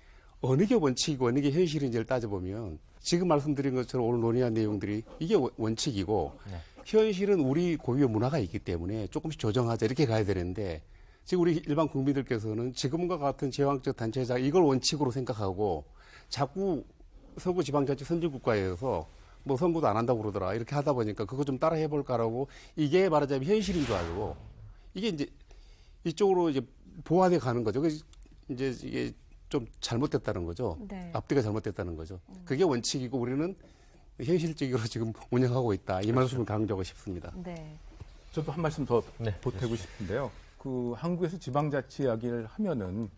어느 게 원칙이고 어느 게 현실인지를 따져보면 지금 말씀드린 것처럼 오늘 논의한 내용들이 이게 원칙이고 현실은 우리 고유의 문화가 있기 때문에 조금씩 조정하자 이렇게 가야 되는데 지금 우리 일반 국민들께서는 지금과 같은 제왕적 단체장 이걸 원칙으로 생각하고 자꾸 서구 지방자치 선진국가에서 뭐 선거도 안 한다고 그러더라 이렇게 하다 보니까 그거 좀 따라 해볼까라고 이게 말하자면 현실인 줄 알고 이게 이제 이쪽으로 이제 보완해 가는 거죠. 이제 이게 좀 잘못됐다는 거죠. 네. 앞뒤가 잘못됐다는 거죠. 그게 원칙이고 우리는 현실적으로 지금 운영하고 있다. 이 말씀을 강조하고 싶습니다. 네. 저도 한 말씀 더 네. 보태고 싶은데요. 그 한국에서 지방자치 이야기를 하면은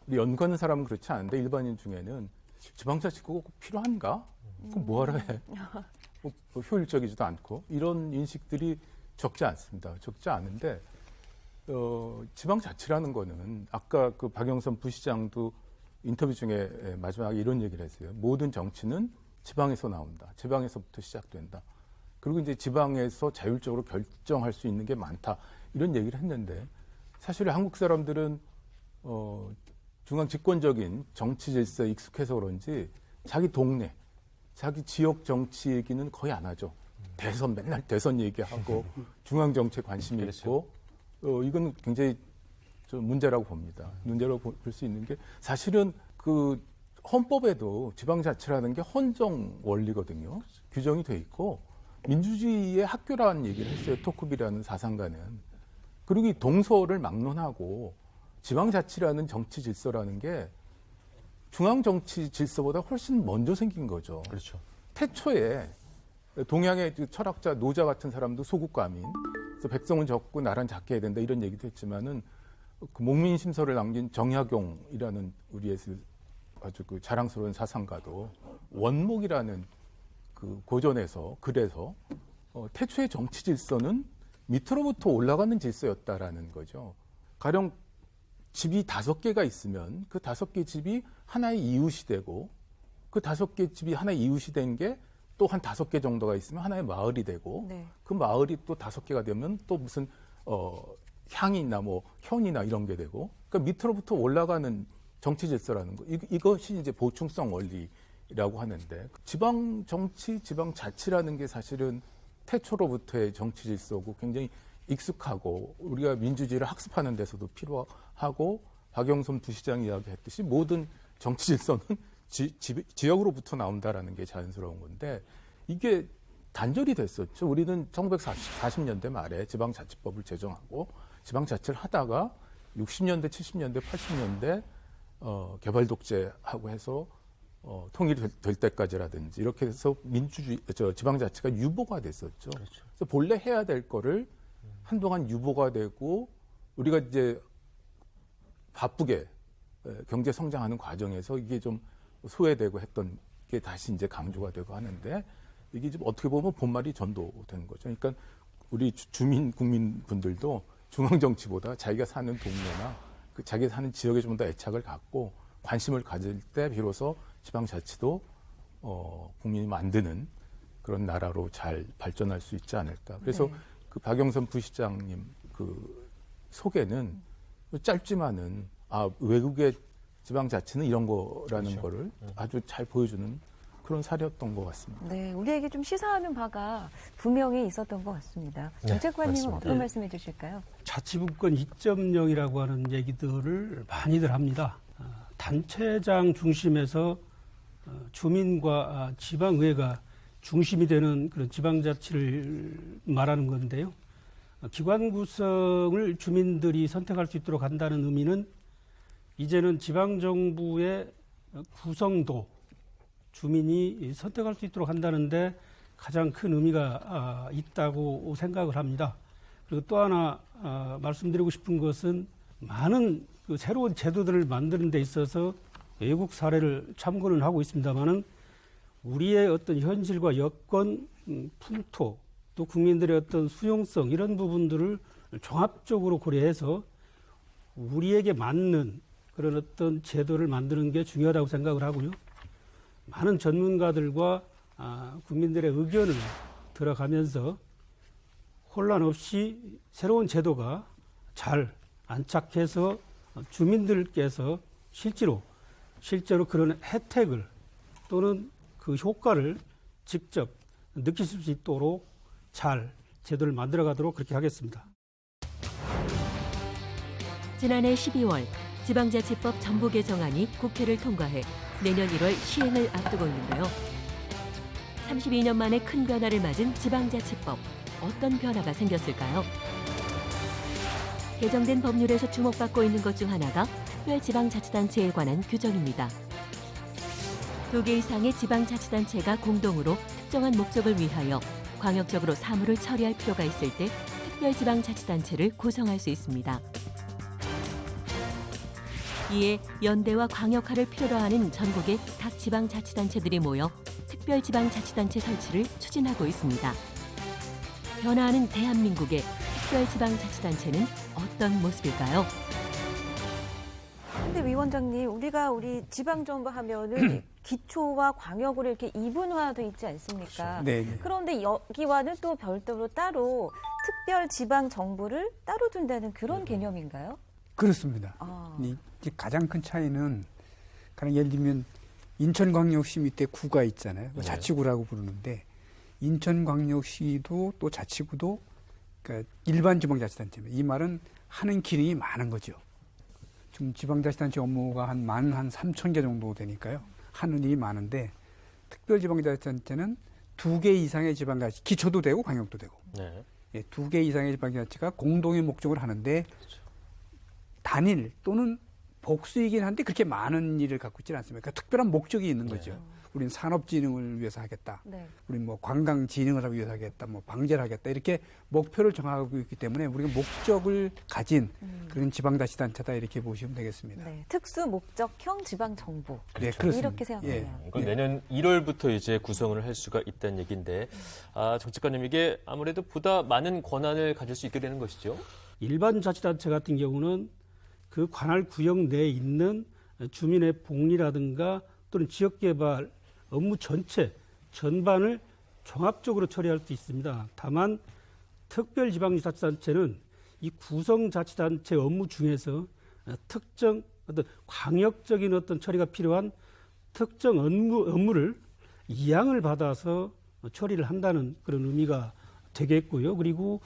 우리 연구하는 사람은 그렇지 않은데 일반인 중에는 지방자치가 꼭 필요한가? 그럼 뭐하러 해? 뭐 효율적이지도 않고 이런 인식들이 적지 않습니다. 적지 않은데 지방자치라는 거는 아까 그 박영선 부시장도 인터뷰 중에 마지막에 이런 얘기를 했어요. 모든 정치는 지방에서 나온다. 지방에서부터 시작된다. 그리고 이제 지방에서 자율적으로 결정할 수 있는 게 많다. 이런 얘기를 했는데 사실 한국 사람들은 중앙 집권적인 정치 질서에 익숙해서 그런지 자기 동네 자기 지역 정치 얘기는 거의 안 하죠. 대선 맨날 대선 얘기하고 중앙 정치에 관심이 그렇죠. 있고 이건 굉장히 좀 문제라고 봅니다. 문제라고 볼 수 있는 게 사실은 그 헌법에도 지방자치라는 게 헌정 원리거든요. 규정이 돼 있고 민주주의의 학교라는 얘기를 했어요. 토크비라는 사상가는. 그리고 이 동서를 막론하고 지방자치라는 정치 질서라는 게 중앙 정치 질서보다 훨씬 먼저 생긴 거죠. 그렇죠. 태초에 동양의 철학자 노자 같은 사람도 소국가민, 그래서 백성은 적고 나라는 작게 해야 된다 이런 얘기도 했지만은 그 목민심서를 남긴 정약용이라는 우리의 아주 그 자랑스러운 사상가도 원목이라는 그 고전에서 글에서 태초의 정치 질서는 밑으로부터 올라가는 질서였다라는 거죠. 가령 집이 5개가 있으면 그 5개 집이 하나의 이웃이 되고 그 5개 집이 하나의 이웃이 된 게 또 한 5개 정도가 있으면 하나의 마을이 되고 네. 그 마을이 또 5개가 되면 또 무슨 향이나 뭐 현이나 이런 게 되고 그러니까 밑으로부터 올라가는 정치 질서라는 거 이것이 이제 보충성 원리라고 하는데 지방 정치, 지방 자치라는 게 사실은 태초로부터의 정치 질서고 굉장히 익숙하고 우리가 민주주의를 학습하는 데서도 필요하고 박영선 부시장이 이야기했듯이 모든 정치 질서는 지역으로부터 나온다라는 게 자연스러운 건데 이게 단절이 됐었죠. 우리는 1940년대 말에 지방자치법을 제정하고 지방자치를 하다가 60년대, 70년대, 80년대 개발 독재하고 해서 통일이 될 때까지라든지 이렇게 해서 지방자치가 유보가 됐었죠. 그렇죠. 그래서 본래 해야 될 거를 한동안 유보가 되고 우리가 이제 바쁘게 경제 성장하는 과정에서 이게 좀 소외되고 했던 게 다시 이제 강조가 되고 하는데 이게 좀 어떻게 보면 본말이 전도된 거죠. 그러니까 우리 주민 국민분들도 중앙 정치보다 자기가 사는 동네나 자기가 사는 지역에 좀 더 애착을 갖고 관심을 가질 때 비로소 지방자치도 국민이 만드는 그런 나라로 잘 발전할 수 있지 않을까. 그래서 네. 그 박영선 부시장님 그 소개는 짧지만은 외국의 지방자치는 이런 거라는 그렇죠. 거를 아주 잘 보여주는 그런 사례였던 것 같습니다. 네, 우리에게 좀 시사하는 바가 분명히 있었던 것 같습니다. 네, 정책관님은 맞습니다. 어떤 말씀해 주실까요? 자치분권 2.0이라고 하는 얘기들을 많이들 합니다. 단체장 중심에서 주민과 지방의회가 중심이 되는 그런 지방자치를 말하는 건데요. 기관 구성을 주민들이 선택할 수 있도록 한다는 의미는 이제는 지방정부의 구성도 주민이 선택할 수 있도록 한다는데 가장 큰 의미가 있다고 생각을 합니다. 그리고 또 하나 말씀드리고 싶은 것은 많은 그 새로운 제도들을 만드는 데 있어서 외국 사례를 참고는 하고 있습니다만은 우리의 어떤 현실과 여건, 풍토, 또 국민들의 어떤 수용성 이런 부분들을 종합적으로 고려해서 우리에게 맞는 그런 어떤 제도를 만드는 게 중요하다고 생각을 하고요. 많은 전문가들과 국민들의 의견을 들어가면서 혼란 없이 새로운 제도가 잘 안착해서 주민들께서 실제로 그런 혜택을 또는 그 효과를 직접 느끼실 수 있도록 잘 제도를 만들어가도록 그렇게 하겠습니다. 지난해 12월 지방자치법 전부 개정안이 국회를 통과해 내년 1월 시행을 앞두고 있는데요. 32년 만에 큰 변화를 맞은 지방자치법, 어떤 변화가 생겼을까요? 개정된 법률에서 주목받고 있는 것 중 하나가 특별지방자치단체에 관한 규정입니다. 2개 이상의 지방자치단체가 공동으로 특정한 목적을 위하여 광역적으로 사무를 처리할 필요가 있을 때 특별지방자치단체를 구성할 수 있습니다. 이에 연대와 광역화를 필요로 하는 전국의 각 지방자치단체들이 모여 특별지방자치단체 설치를 추진하고 있습니다. 변화하는 대한민국의 특별지방자치단체는 어떤 모습일까요? 근데 위원장님, 우리 지방정부 하면은 기초와 광역으로 이렇게 이분화돼 있지 않습니까? 네. 그런데 여기와는 또 별도로 따로 특별지방정부를 따로 둔다는 그런 개념인가요? 그렇습니다. 아. 가장 큰 차이는 가령 예를 들면 인천광역시 밑에 구가 있잖아요. 네. 자치구라고 부르는데 인천광역시도 또 자치구도 그러니까 일반 지방자치단체입니다. 이 말은 하는 기능이 많은 거죠. 지금 지방자치단체 업무가 한 3,000개 정도 되니까요. 하는 일이 많은데 특별지방자치단체는 2개 이상의 지방자치, 기초도 되고 광역도 되고 네. 2개 이상의 지방자치가 공동의 목적을 하는데 단일 또는 복수이긴 한데 그렇게 많은 일을 갖고 있지는 않습니다. 그러니까 특별한 목적이 있는 거죠. 우리는 산업진흥을 위해서 하겠다. 네. 우리는 뭐 관광진흥을 하기 위해서 하겠다. 뭐 방제를 하겠다. 이렇게 목표를 정하고 있기 때문에 우리가 목적을 가진 그런 지방자치단체다 이렇게 보시면 되겠습니다. 네. 특수 목적형 지방정부. 네, 그렇습니다. 이렇게 생각해요. 이걸 예. 내년 1월부터 이제 구성을 할 수가 있다는 얘기인데, 정책관님 이게 아무래도 보다 많은 권한을 가질 수 있게 되는 것이죠. 일반 자치단체 같은 경우는 그 관할 구역 내에 있는 주민의 복리라든가 또는 지역개발 업무 전반을 종합적으로 처리할 수 있습니다. 다만 특별지방자치단체는 이 구성자치단체 업무 중에서 특정 어떤 광역적인 어떤 처리가 필요한 특정 업무를 이양을 받아서 처리를 한다는 그런 의미가 되겠고요. 그리고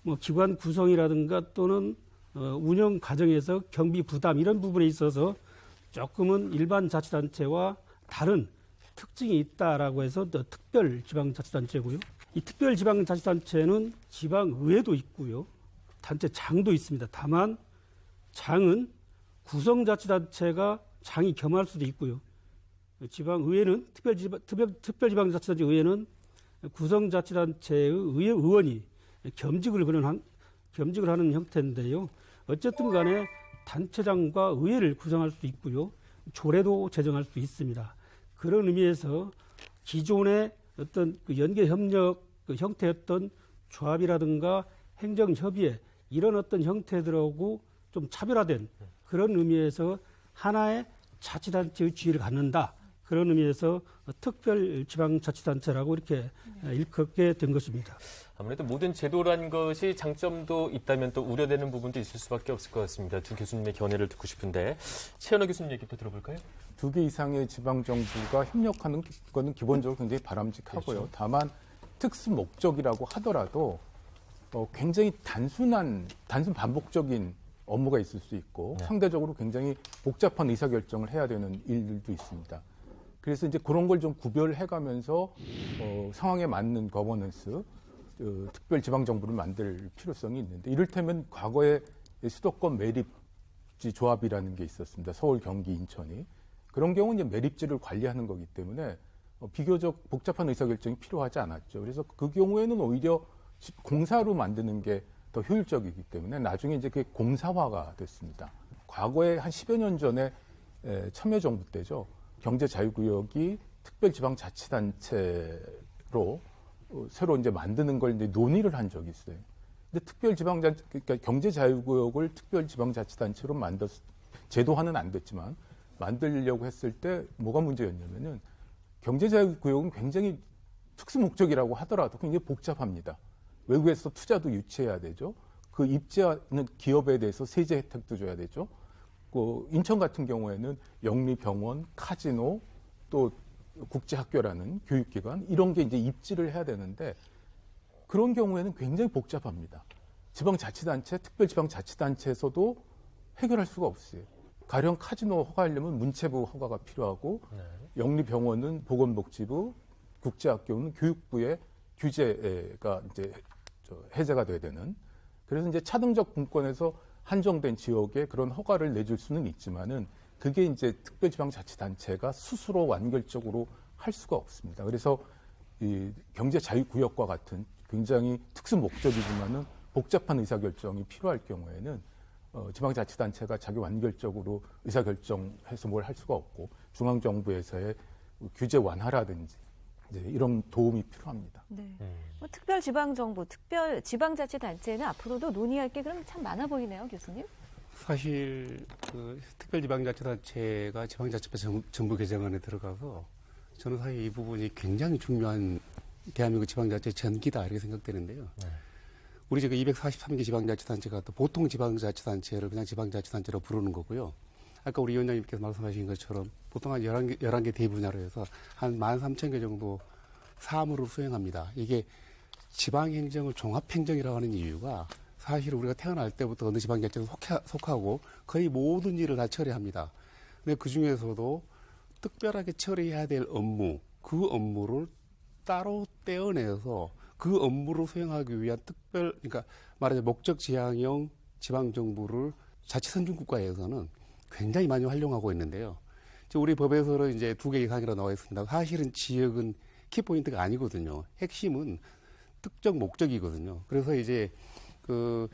뭐 기관 구성이라든가 또는 운영 과정에서 경비 부담 이런 부분에 있어서 조금은 일반 자치단체와 다른 특징이 있다라고 해서 특별지방자치단체고요. 이 특별지방자치단체는 지방의회도 있고요. 단체장도 있습니다. 다만 장은 구성자치단체가 장이 겸할 수도 있고요. 지방의회는 특별지방자치단체 의회는 구성자치단체의 의원이 겸직을 하는 형태인데요. 어쨌든 간에 단체장과 의회를 구성할 수 있고요. 조례도 제정할 수 있습니다. 그런 의미에서 기존의 어떤 그 연계협력 그 형태였던 조합이라든가 행정협의회 이런 어떤 형태들하고 좀 차별화된 그런 의미에서 하나의 자치단체의 지위를 갖는다. 그런 의미에서 특별지방자치단체라고 이렇게 일컫게 된 것입니다. 아무래도 모든 제도란 것이 장점도 있다면 또 우려되는 부분도 있을 수밖에 없을 것 같습니다. 두 교수님의 견해를 듣고 싶은데 최현호 교수님 얘기부터 들어볼까요? 2개 이상의 지방정부가 협력하는 것은 기본적으로 굉장히 바람직하고요. 그렇죠. 다만 특수 목적이라고 하더라도 굉장히 단순 반복적인 업무가 있을 수 있고 상대적으로 굉장히 복잡한 의사결정을 해야 되는 일들도 있습니다. 그래서 이제 그런 걸 좀 구별해가면서 상황에 맞는 거버넌스, 특별지방정부를 만들 필요성이 있는데 이를테면 과거에 수도권 매립지 조합이라는 게 있었습니다. 서울, 경기, 인천이. 그런 경우는 이제 매립지를 관리하는 거기 때문에 비교적 복잡한 의사결정이 필요하지 않았죠. 그래서 그 경우에는 오히려 공사로 만드는 게 더 효율적이기 때문에 나중에 이제 그게 공사화가 됐습니다. 과거에 한 10여 년 전에 참여정부 때죠. 경제자유구역이 특별지방자치단체로 새로 이제 만드는 걸 이제 논의를 한 적이 있어요. 근데 그러니까 경제자유구역을 특별지방자치단체로 제도화는 안 됐지만 만들려고 했을 때 뭐가 문제였냐면은 경제자유구역은 굉장히 특수목적이라고 하더라도 굉장히 복잡합니다. 외국에서 투자도 유치해야 되죠. 그 입지하는 기업에 대해서 세제 혜택도 줘야 되죠. 인천 같은 경우에는 영리병원, 카지노, 또 국제학교라는 교육기관 이런 게 이제 입지를 해야 되는데 그런 경우에는 굉장히 복잡합니다. 지방자치단체, 특별지방자치단체에서도 해결할 수가 없어요. 가령 카지노 허가하려면 문체부 허가가 필요하고 영리병원은 보건복지부, 국제학교는 교육부의 규제가 이제 해제가 돼야 되는. 그래서 이제 차등적 분권에서 한정된 지역에 그런 허가를 내줄 수는 있지만은 그게 이제 특별지방자치단체가 스스로 완결적으로 할 수가 없습니다. 그래서 이 경제자유구역과 같은 굉장히 특수 목적이지만은 복잡한 의사결정이 필요할 경우에는 지방자치단체가 자기 완결적으로 의사결정해서 뭘 할 수가 없고 중앙정부에서의 규제 완화라든지 이제 이런 도움이 필요합니다. 네. 특별지방정부, 특별지방자치단체는 앞으로도 논의할 게 그럼 참 많아 보이네요, 교수님. 사실 그 특별지방자치단체가 지방자치법 정부 개정안에 들어가서 저는 사실 이 부분이 굉장히 중요한 대한민국 지방자치 전기다 이렇게 생각되는데요. 우리 지금 243개 지방자치단체가 또 보통 지방자치단체를 그냥 지방자치단체로 부르는 거고요. 아까 우리 위원장님께서 말씀하신 것처럼 보통 한 11개 대분야로 해서 한 13,000개 정도 사무를 수행합니다. 이게 지방행정을 종합행정이라고 하는 이유가 사실 우리가 태어날 때부터 어느 지방자치에 속하고 거의 모든 일을 다 처리합니다. 근데 그 중에서도 특별하게 처리해야 될 업무, 그 업무를 따로 떼어내서 그 업무를 수행하기 위한 그러니까 말하자면 목적 지향형 지방정부를 자치선진국가에서는 굉장히 많이 활용하고 있는데요. 우리 법에서는 이제 2개 이상이라고 나와 있습니다. 사실은 지역은 키포인트가 아니거든요. 핵심은 특정 목적이거든요. 그래서 이제 그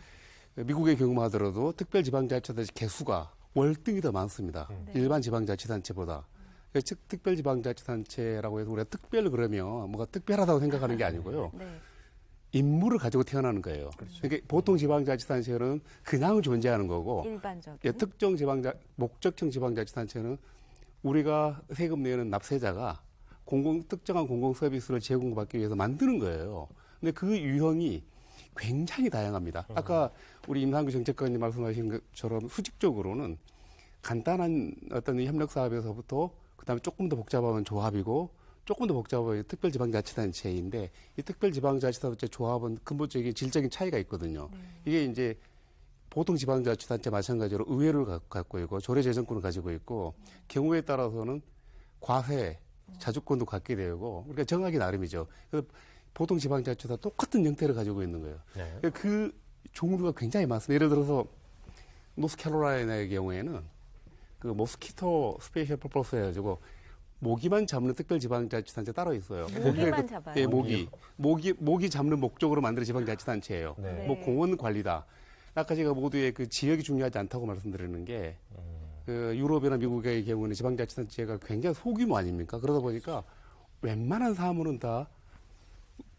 미국의 경우만 하더라도 특별지방자치단체 개수가 월등히 더 많습니다. 일반 지방자치단체보다. 즉 특별지방자치단체라고 해서 우리가 특별 그러면 뭐가 특별하다고 생각하는 게 아니고요. 네. 임무를 가지고 태어나는 거예요. 그러니까 보통 지방자치단체는 그냥 존재하는 거고, 일반적인. 특정 목적형 지방자치단체는 우리가 세금 내는 납세자가 특정한 공공 서비스를 제공받기 위해서 만드는 거예요. 근데 그 유형이 굉장히 다양합니다. 아까 우리 임상규 정책관님 말씀하신 것처럼 수직적으로는 간단한 어떤 협력 사업에서부터 그다음에 조금 더 복잡한 조합이고 조금 더 복잡한 특별지방자치단체인데 이 특별지방자치단체 조합은 근본적인 질적인 차이가 있거든요. 이게 이제 보통 지방자치단체 마찬가지로 의회를 갖고 있고 조례재정권을 가지고 있고 경우에 따라서는 과세, 자주권도 갖게 되고 그러니까 정하기 나름이죠. 그래서 보통 지방자치와 똑같은 형태를 가지고 있는 거예요. 네. 그 종류가 굉장히 많습니다. 예를 들어서 노스캐롤라이나의 경우에는 그 모스키토 스페셜 퍼포스 해가지고 모기만 잡는 특별지방자치단체 따로 있어요. 모기만 잡아요? 예, 모기 잡는 목적으로 만든 지방자치단체예요. 네. 뭐 공원 관리다. 아까 제가 모두의 그 지역이 중요하지 않다고 말씀드리는 게 그 유럽이나 미국의 경우는 지방자치단체가 굉장히 소규모 아닙니까? 그러다 보니까 웬만한 사무는 다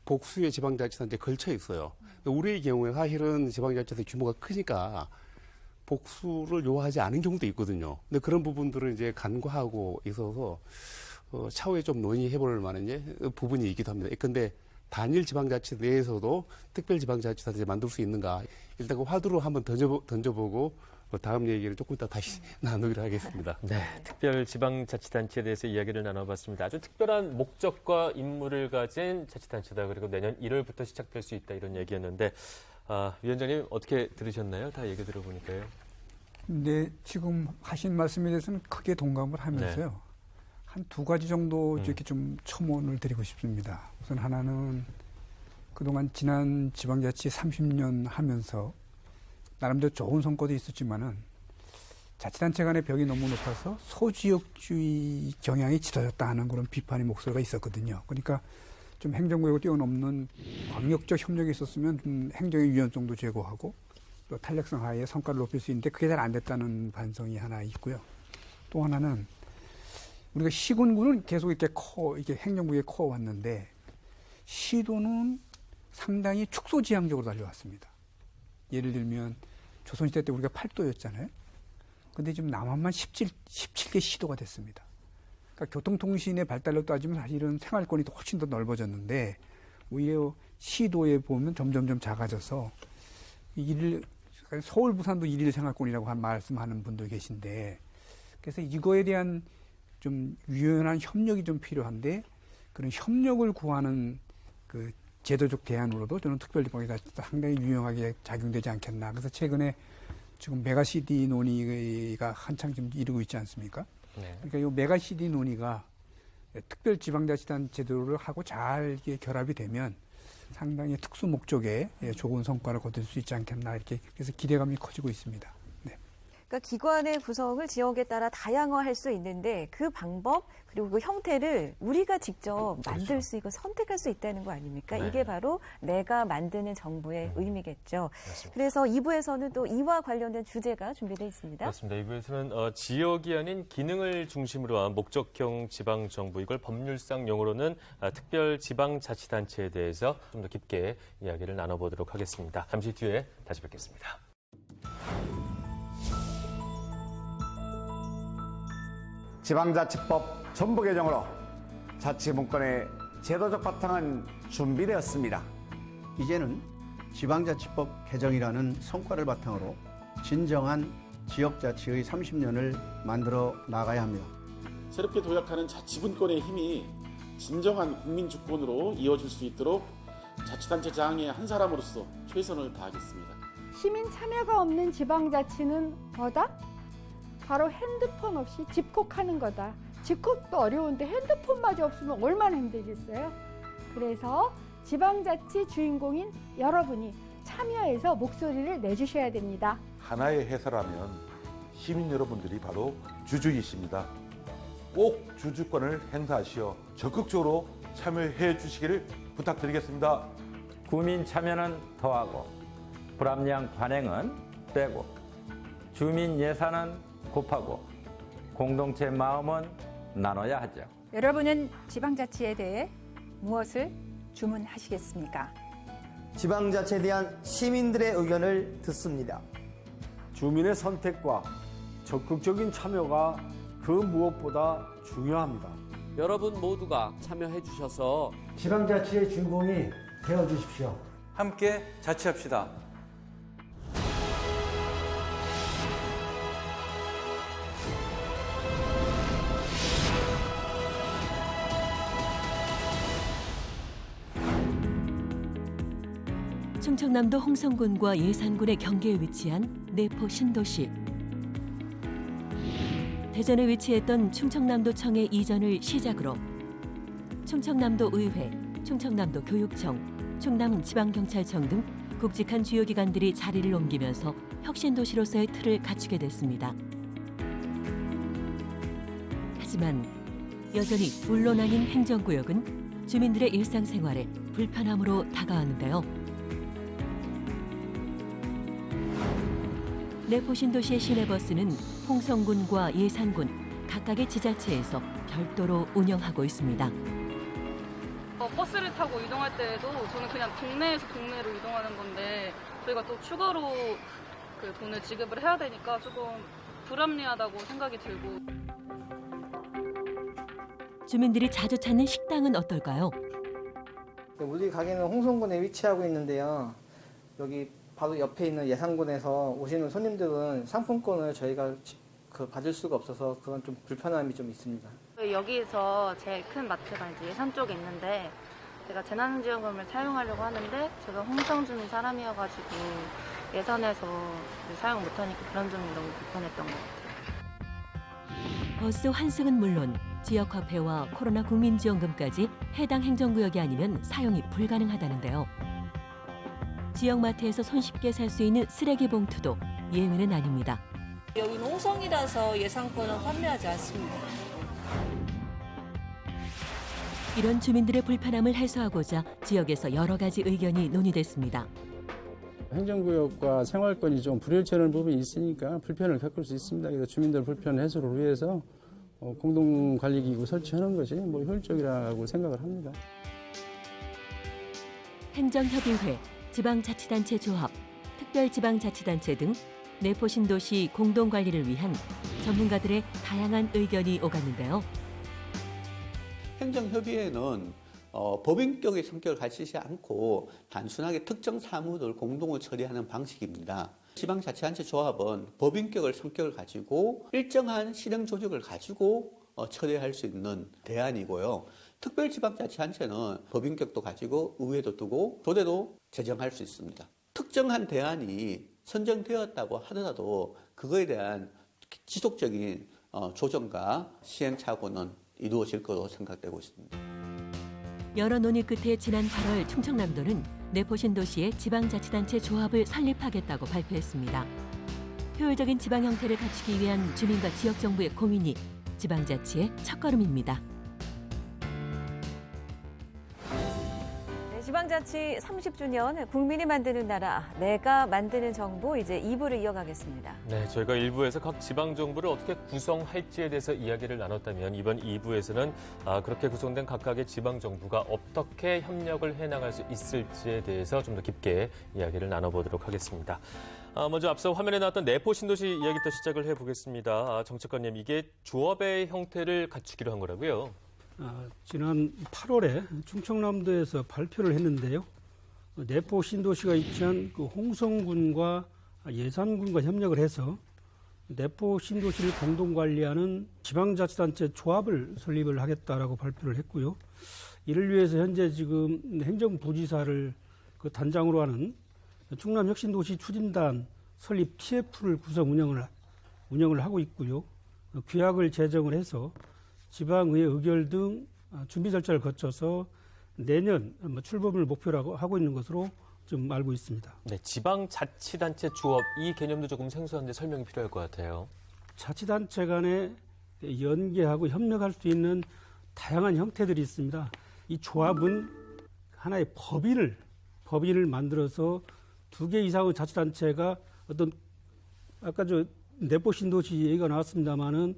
복수의 지방자치단체에 걸쳐 있어요. 우리의 경우에 사실은 지방자치단체 규모가 크니까 복수를 요하지 않은 경우도 있거든요. 근데 그런 부분들을 이제 간과하고 있어서 차후에 좀 논의해볼 만한 부분이 있기도 합니다. 근데 단일 지방자치 내에서도 특별지방자치단체 만들 수 있는가? 일단 그 화두로 한번 던져보고 다음 얘기를 조금 이따 다시 나누기로 하겠습니다. 네, 특별지방자치단체에 대해서 이야기를 나눠봤습니다. 아주 특별한 목적과 임무를 가진 자치단체다. 그리고 내년 1월부터 시작될 수 있다. 이런 얘기였는데 위원장님 어떻게 들으셨나요? 다 얘기 들어보니까요. 근데 지금 하신 말씀에 대해서는 크게 동감을 하면서요. 한 2가지 정도 이렇게 좀 첨언을 드리고 싶습니다. 우선 하나는 그동안 지난 지방자치 30년 하면서 나름대로 좋은 성과도 있었지만은 자치단체 간의 벽이 너무 높아서 소지역주의 경향이 짙어졌다 하는 그런 비판의 목소리가 있었거든요. 그러니까 좀 행정구역을 뛰어넘는 광역적 협력이 있었으면 좀 행정의 유연성도 제고하고 또 탄력성 하에 성과를 높일 수 있는데 그게 잘 안 됐다는 반성이 하나 있고요. 또 하나는 우리가 시군구는 계속 이렇게 행정구역에 커왔는데 시도는 상당히 축소지향적으로 달려왔습니다. 예를 들면 조선시대 때 우리가 8도였잖아요. 근데 지금 남한만 17개 시도가 됐습니다. 그러니까 교통통신의 발달로 따지면 사실은 생활권이 훨씬 더 넓어졌는데 오히려 시도에 보면 점점점 작아져서 서울, 부산도 일일 생활권이라고 말씀하는 분도 계신데 그래서 이거에 대한 좀 유연한 협력이 좀 필요한데 그런 협력을 구하는 그 제도적 대안으로도 저는 특별지방자치 상당히 유용하게 작용되지 않겠나. 그래서 최근에 지금 메가시티 논의가 한창 지금 이루고 있지 않습니까? 네. 그러니까 이 메가시티 논의가 특별지방자치단 제도를 하고 잘 결합이 되면 상당히 특수 목적에 좋은 성과를 거둘 수 있지 않겠나 이렇게 그래서 기대감이 커지고 있습니다. 네. 그러니까 기관의 구성을 지역에 따라 다양화할 수 있는데 그 방법 그리고 그 형태를 우리가 직접 만들 수 있고 선택할 수 있다는 거 아닙니까? 네. 이게 바로 내가 만드는 정부의 의미겠죠. 맞습니다. 그래서 2부에서는 또 이와 관련된 주제가 준비되어 있습니다. 맞습니다. 이부에서는 지역이 아닌 기능을 중심으로 한 목적형 지방정부, 이걸 법률상 용어로는 특별지방자치단체에 대해서 좀 더 깊게 이야기를 나눠보도록 하겠습니다. 잠시 뒤에 다시 뵙겠습니다. 지방자치법 전부 개정으로 자치분권의 제도적 바탕은 준비되었습니다. 이제는 지방자치법 개정이라는 성과를 바탕으로 진정한 지역자치의 30년을 만들어 나가야 합니다. 새롭게 도약하는 자치분권의 힘이 진정한 국민 주권으로 이어질 수 있도록 자치단체 장의 한 사람으로서 최선을 다하겠습니다. 시민 참여가 없는 지방자치는 뭐다? 바로 핸드폰 없이 집콕하는 거다. 집콕도 어려운데 핸드폰마저 없으면 얼마나 힘들겠어요? 그래서 지방자치 주인공인 여러분이 참여해서 목소리를 내주셔야 됩니다. 하나의 해설하면 시민 여러분들이 바로 주주이십니다. 꼭 주주권을 행사하시어 적극적으로 참여해 주시기를 부탁드리겠습니다. 국민 참여는 더하고 불합리한 관행은 빼고 주민 예산은 곱하고 공동체 마음은 나눠야 하죠. 여러분은 지방자치에 대해 무엇을 주문하시겠습니까? 지방자치에 대한 시민들의 의견을 듣습니다. 주민의 선택과 적극적인 참여가 그 무엇보다 중요합니다. 여러분 모두가 참여해 주셔서 지방자치의 주인공이 되어주십시오. 함께 자치합시다. 충청남도 홍성군과 예산군의 경계에 위치한 내포 신도시. 대전에 위치했던 충청남도청의 이전을 시작으로 충청남도 의회, 충청남도 교육청, 충남지방경찰청 등 굵직한 주요 기관들이 자리를 옮기면서 혁신도시로서의 틀을 갖추게 됐습니다. 하지만 여전히 물론 아닌 행정구역은 주민들의 일상생활에 불편함으로 다가왔는데요. 내포 신도시의 시내버스는 홍성군과 예산군 각각의 지자체에서 별도로 운영하고 있습니다. 버스를 타고 이동할 때에도 저는 그냥 동네에서 동네로 이동하는 건데 저희가 또 추가로 그 돈을 지급을 해야 되니까 조금 불합리하다고 생각이 들고. 주민들이 자주 찾는 식당은 어떨까요? 우리 가게는 홍성군에 위치하고 있는데요. 여기 바로 옆에 있는 예산군에서 오시는 손님들은 상품권을 저희가 받을 수가 없어서 그건 좀 불편함이 좀 있습니다. 여기에서 제일 큰 마트가 이제 예산 쪽에 있는데 제가 재난지원금을 사용하려고 하는데 제가 홍성 주민 사람이어가지고 예산에서 사용 못하니까 그런 점이 너무 불편했던 것 같아요. 버스 환승은 물론 지역화폐와 코로나 국민지원금까지 해당 행정구역이 아니면 사용이 불가능하다는데요. 지역마트에서 손쉽게 살 수 있는 쓰레기 봉투도 예외는 아닙니다. 여기는 홍성이라서 예산권은 판매하지 않습니다. 이런 주민들의 불편함을 해소하고자 지역에서 여러 가지 의견이 논의됐습니다. 행정구역과 생활권이 좀 불일치하는 부분이 있으니까 불편을 겪을 수 있습니다. 그래서 주민들 불편 해소를 위해서 공동관리기구 설치하는 것이 효율적이라고 생각을 합니다. 행정협의회, 지방자치단체 조합, 특별지방자치단체 등 내포 신도시 공동관리를 위한 전문가들의 다양한 의견이 오갔는데요. 행정협의회는 법인격의 성격을 가지지 않고 단순하게 특정 사무를 공동으로 처리하는 방식입니다. 지방자치단체 조합은 법인격을 성격을 가지고 일정한 실행 조직을 가지고 처리할 수 있는 대안이고요. 특별지방자치단체는 법인격도 가지고 의회도 두고 조례도 제정할 수 있습니다. 특정한 대안이 선정되었다고 하더라도 그거에 대한 지속적인 조정과 시행착오는 이루어질 것으로 생각되고 있습니다. 여러 논의 끝에 지난 8월 충청남도는 내포 신도시의 지방자치단체 조합을 설립하겠다고 발표했습니다. 효율적인 지방 형태를 갖추기 위한 주민과 지역정부의 고민이 지방자치의 첫걸음입니다. 지방자치 30주년 국민이 만드는 나라, 내가 만드는 정부 이제 2부를 이어가겠습니다. 네, 저희가 1부에서 각 지방정부를 어떻게 구성할지에 대해서 이야기를 나눴다면 이번 2부에서는 그렇게 구성된 각각의 지방정부가 어떻게 협력을 해나갈 수 있을지에 대해서 좀 더 깊게 이야기를 나눠보도록 하겠습니다. 먼저 앞서 화면에 나왔던 내포 신도시 이야기부터 시작을 해보겠습니다. 정책관님, 이게 조합의 형태를 갖추기로 한 거라고요? 지난 8월에 충청남도에서 발표를 했는데요. 내포 신도시가 위치한 그 홍성군과 예산군과 협력을 해서 내포 신도시를 공동 관리하는 지방자치단체 조합을 설립을 하겠다라고 발표를 했고요. 이를 위해서 현재 지금 행정부지사를 그 단장으로 하는 충남혁신도시 추진단 설립 TF를 구성 운영을 하고 있고요. 규약을 제정을 해서 지방의회 의결 등 준비 절차를 거쳐서 내년 출범을 목표로 하고 있는 것으로 좀 알고 있습니다. 네, 지방자치단체 조합 이 개념도 조금 생소한데 설명이 필요할 것 같아요. 자치단체 간에 연계하고 협력할 수 있는 다양한 형태들이 있습니다. 이 조합은 하나의 법인을 만들어서 2개 이상의 자치단체가 어떤 아까 내포 신도시 얘기가 나왔습니다마는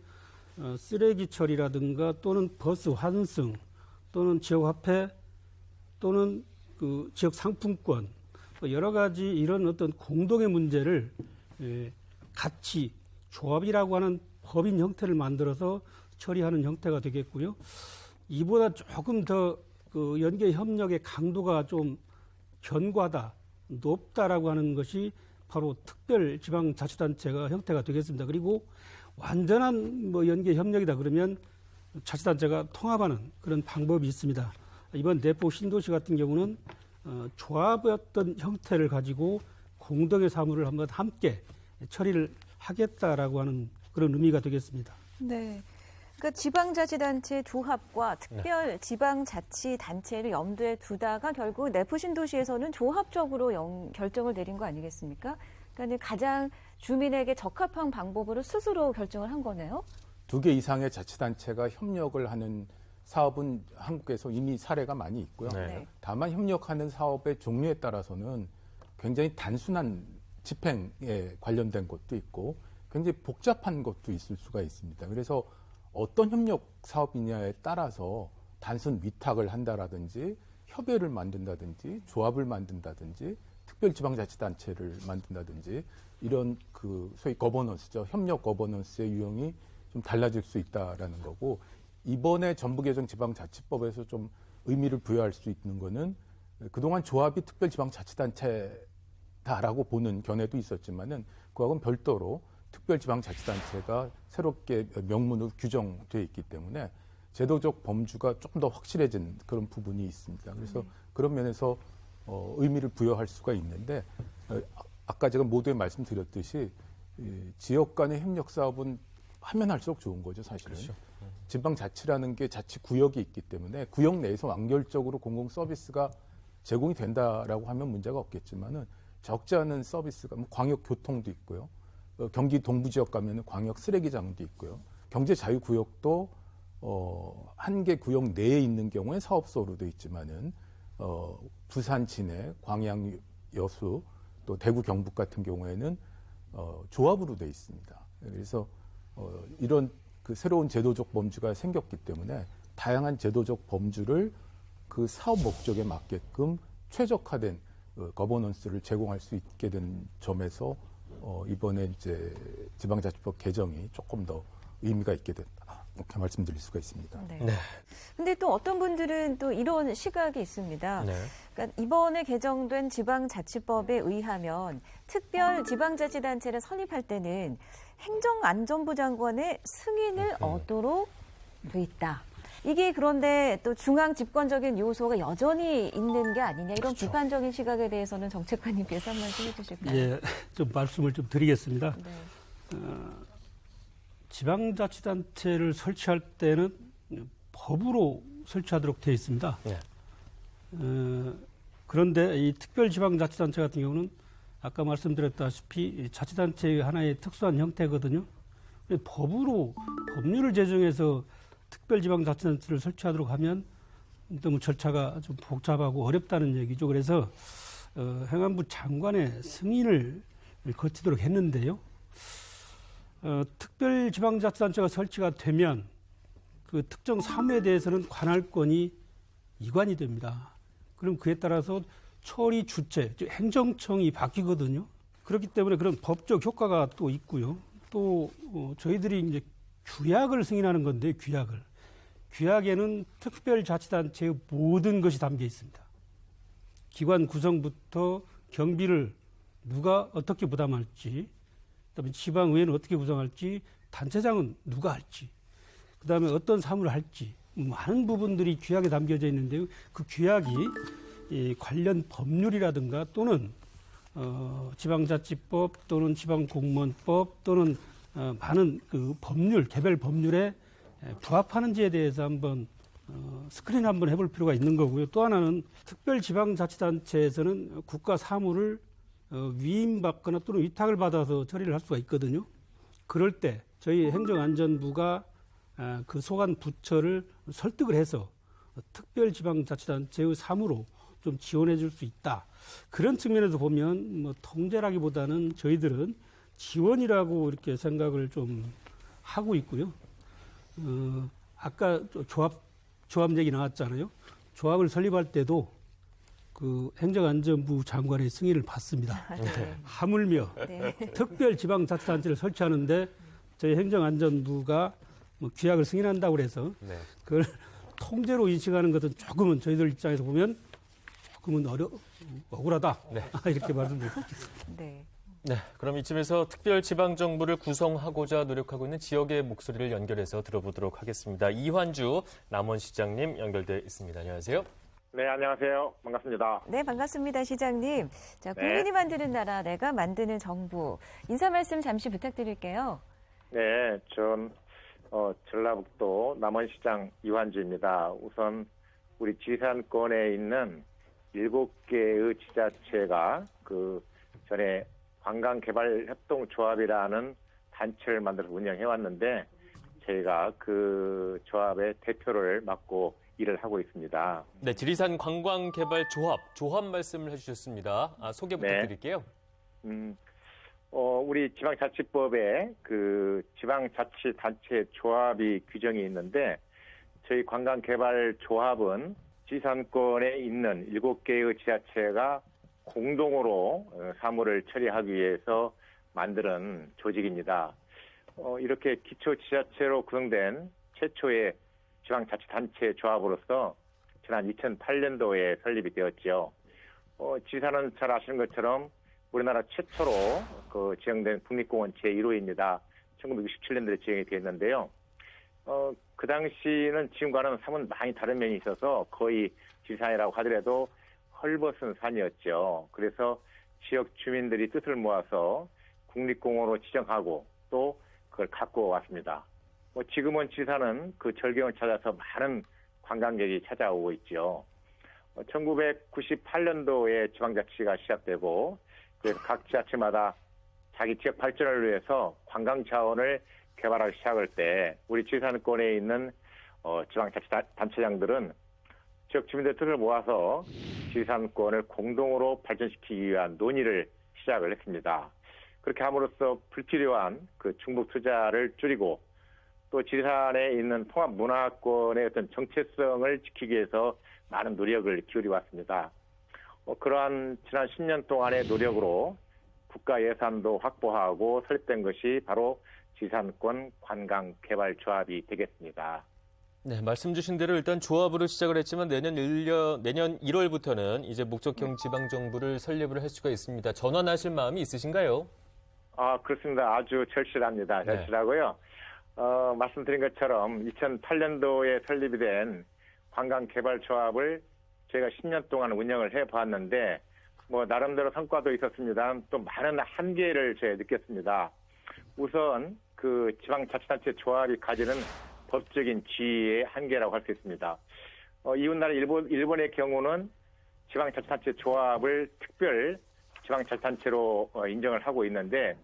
쓰레기 처리라든가 또는 버스 환승 또는 지역 화폐 또는 그 지역 상품권 여러 가지 이런 어떤 공동의 문제를 같이 조합이라고 하는 법인 형태를 만들어서 처리하는 형태가 되겠고요. 이보다 조금 더 그 연계 협력의 강도가 좀 견고하다, 높다라고 하는 것이 바로 특별지방자치단체가 형태가 되겠습니다. 그리고 완전한 연계 협력이다 그러면 자치단체가 통합하는 그런 방법이 있습니다. 이번 내포 신도시 같은 경우는 조합의 어떤 형태를 가지고 공동의 사무를 한번 함께 처리를 하겠다라고 하는 그런 의미가 되겠습니다. 네. 그러니까 지방자치단체 조합과 특별지방자치단체를 염두에 두다가 결국 내포 신도시에서는 조합적으로 결정을 내린 거 아니겠습니까? 그러니까 가장 주민에게 적합한 방법으로 스스로 결정을 한 거네요. 2개 이상의 자치단체가 협력을 하는 사업은 한국에서 이미 사례가 많이 있고요. 네. 다만 협력하는 사업의 종류에 따라서는 굉장히 단순한 집행에 관련된 것도 있고 굉장히 복잡한 것도 있을 수가 있습니다. 그래서 어떤 협력 사업이냐에 따라서 단순 위탁을 한다라든지 협의회를 만든다든지 조합을 만든다든지 특별지방자치단체를 만든다든지 이런 그 소위 거버넌스죠. 협력 거버넌스의 유형이 좀 달라질 수 있다라는 거고 이번에 전부개정지방자치법에서 좀 의미를 부여할 수 있는 거는 그동안 조합이 특별지방자치단체다라고 보는 견해도 있었지만은 그하고는 별도로 특별지방자치단체가 새롭게 명문으로 규정되어 있기 때문에 제도적 범주가 조금 더 확실해진 그런 부분이 있습니다. 그래서 그런 면에서 의미를 부여할 수가 있는데 아까 제가 모두에 말씀드렸듯이 지역 간의 협력 사업은 하면 할수록 좋은 거죠, 사실은. 그렇죠. 지방자치라는 게 자치구역이 있기 때문에 구역 내에서 완결적으로 공공서비스가 제공이 된다라고 하면 문제가 없겠지만은 적지 않은 서비스가 광역교통도 있고요. 경기 동부 지역 가면은 광역 쓰레기장도 있고요. 경제자유구역도 한 개 구역 내에 있는 경우에 사업소로 돼 있지만은 부산 진해, 광양 여수, 또 대구 경북 같은 경우에는 조합으로 돼 있습니다. 그래서 이런 그 새로운 제도적 범주가 생겼기 때문에 다양한 제도적 범주를 그 사업 목적에 맞게끔 최적화된 거버넌스를 제공할 수 있게 된 점에서 이번에 이제 지방자치법 개정이 조금 더 의미가 있게 됐다. 이렇게 말씀드릴 수가 있습니다. 네. 근데 또 어떤 분들은 또 이런 시각이 있습니다. 네. 그러니까 이번에 개정된 지방자치법에 의하면 특별지방자치단체를 설립할 때는 행정안전부 장관의 승인을 얻도록 돼 있다. 이게 그런데 또 중앙 집권적인 요소가 여전히 있는 게 아니냐 이런 그렇죠. 비판적인 시각에 대해서는 정책관님께서 한 말씀 해주실까요? 예, 좀 말씀을 좀 드리겠습니다. 네. 지방자치단체를 설치할 때는 법으로 설치하도록 되어 있습니다. 네. 그런데 이 특별지방자치단체 같은 경우는 아까 말씀드렸다시피 자치단체의 하나의 특수한 형태거든요. 법으로 법률을 제정해서 특별지방자치단체를 설치하도록 하면 너무 절차가 좀 복잡하고 어렵다는 얘기죠. 그래서 행안부 장관의 승인을 거치도록 했는데요. 특별지방자치단체가 설치가 되면 그 특정 사무에 대해서는 관할권이 이관이 됩니다. 그럼 그에 따라서 처리 주체, 즉 행정청이 바뀌거든요. 그렇기 때문에 그런 법적 효과가 또 있고요. 또 저희들이 이제 규약을 승인하는 건데 규약에는 특별자치단체의 모든 것이 담겨 있습니다. 기관 구성부터 경비를 누가 어떻게 부담할지, 그다음에 지방의회는 어떻게 구성할지, 단체장은 누가 할지, 그다음에 어떤 사무를 할지 많은 부분들이 규약에 담겨져 있는데요. 그 규약이 이 관련 법률이라든가 또는 지방자치법 또는 지방공무원법 또는 많은 그 법률, 개별 법률에 부합하는지에 대해서 한번 스크린 한번 해볼 필요가 있는 거고요. 또 하나는 특별지방자치단체에서는 국가 사무를 위임받거나 또는 위탁을 받아서 처리를 할 수가 있거든요. 그럴 때 저희 행정안전부가 그 소관 부처를 설득을 해서 특별지방자치단체의 사무로 좀 지원해 줄 수 있다. 그런 측면에서 보면 뭐 통제라기보다는 저희들은 지원이라고 이렇게 생각을 좀 하고 있고요. 아까 조합 얘기 나왔잖아요. 조합을 설립할 때도 그 행정안전부 장관의 승인을 받습니다. 네. 하물며 네. 특별지방자치단체를 설치하는데 저희 행정안전부가 뭐 규약을 승인한다고 그래서 그걸 통제로 인식하는 것은 조금은 저희들 입장에서 보면 조금은 억울하다. 이렇게 말씀드릴 수 있겠습니다. 네. 네, 그럼 이쯤에서 특별지방정부를 구성하고자 노력하고 있는 지역의 목소리를 연결해서 들어보도록 하겠습니다. 이환주 남원시장님 연결돼 있습니다. 안녕하세요. 네, 안녕하세요. 반갑습니다. 네, 반갑습니다, 시장님. 자, 네. 국민이 만드는 나라, 내가 만드는 정부. 인사 말씀 잠시 부탁드릴게요. 네, 전 전라북도 남원시장 이환주입니다. 우선 우리 지산권에 있는 7개의 지자체가 그 전에 관광개발협동조합이라는 단체를 만들어서 운영해왔는데 저희가 그 조합의 대표를 맡고 일을 하고 있습니다. 네, 지리산 관광개발조합 말씀을 해주셨습니다. 소개 부탁드릴게요. 우리 지방자치법에 그 지방자치단체 조합이 규정이 있는데 저희 관광개발조합은 지산권에 있는 7개의 지자체가 공동으로 사무를 처리하기 위해서 만드는 조직입니다. 이렇게 기초지자체로 구성된 최초의 지방자치단체 조합으로서 지난 2008년도에 설립이 되었죠. 지사는 잘 아시는 것처럼 우리나라 최초로 그 지정된 국립공원 제1호입니다. 1967년도에 지정이 되었는데요. 그 당시는 지금과는 사뭇 많이 다른 면이 있어서 거의 지산이라고 하더라도 헐벗은 산이었죠. 그래서 지역 주민들이 뜻을 모아서 국립공원으로 지정하고 또 그걸 갖고 왔습니다. 지금은 지산은 그 절경을 찾아서 많은 관광객이 찾아오고 있죠. 1998년도에 지방자치가 시작되고 그래서 각 지자체마다 자기 지역 발전을 위해서 관광 자원을 개발하기 시작할 때 우리 지산권에 있는 지방자치단체장들은 지역 주민들 뜻을 모아서 지산권을 공동으로 발전시키기 위한 논의를 시작을 했습니다. 그렇게 함으로써 불필요한 그 중복 투자를 줄이고 또 지산에 있는 통합 문화권의 어떤 정체성을 지키기 위해서 많은 노력을 기울여 왔습니다. 그러한 지난 10년 동안의 노력으로 국가 예산도 확보하고 설립된 것이 바로 지산권 관광개발조합이 되겠습니다. 네, 말씀 주신 대로 일단 조합으로 시작을 했지만 내년 1월부터는 이제 목적형 지방정부를 설립을 할 수가 있습니다. 전환하실 마음이 있으신가요? 그렇습니다. 아주 절실합니다. 절실하고요. 말씀드린 것처럼 2008년도에 설립이 된 관광개발조합을 저희가 10년 동안 운영을 해봤는데 나름대로 성과도 있었습니다. 또 많은 한계를 제가 느꼈습니다. 우선 그 지방자치단체 조합이 가지는 법적인 지위의 한계라고 할 수 있습니다. 이웃나라 일본의 경우는 지방자치단체 조합을 특별 지방자치단체로 인정을 하고 있는데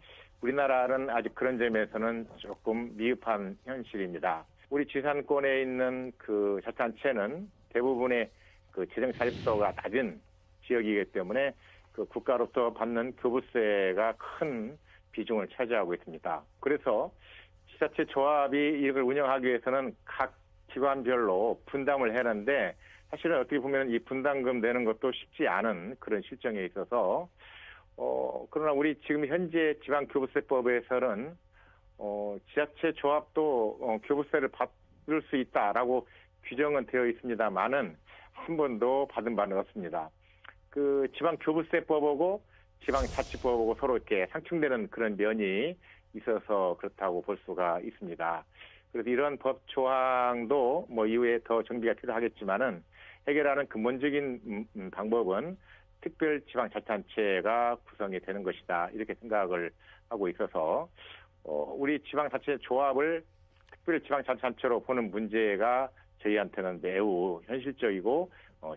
우리나라는 아직 그런 점에서는 조금 미흡한 현실입니다. 우리 지산권에 있는 그 자치단체는 대부분의 그 재정 자립도가 낮은 지역이기 때문에 그 국가로부터 받는 교부세가 큰 비중을 차지하고 있습니다. 그래서 지자체 조합이 이걸 운영하기 위해서는 각 기관별로 분담을 해야 하는데 사실은 어떻게 보면 이 분담금 내는 것도 쉽지 않은 그런 실정에 있어서 그러나 우리 지금 현재 지방교부세법에서는 지자체 조합도 교부세를 받을 수 있다라고 규정은 되어 있습니다만은 한 번도 받은 바는 없습니다. 그 지방교부세법하고 지방자치법하고 서로 이렇게 상충되는 그런 면이 있어서 그렇다고 볼 수가 있습니다. 그래서 이런 법 조항도 뭐 이후에 더 정비가 필요하겠지만은 해결하는 근본적인 방법은 특별지방자치단체가 구성이 되는 것이다. 이렇게 생각을 하고 있어서 우리 지방자치 조합을 특별지방자치단체로 보는 문제가 저희한테는 매우 현실적이고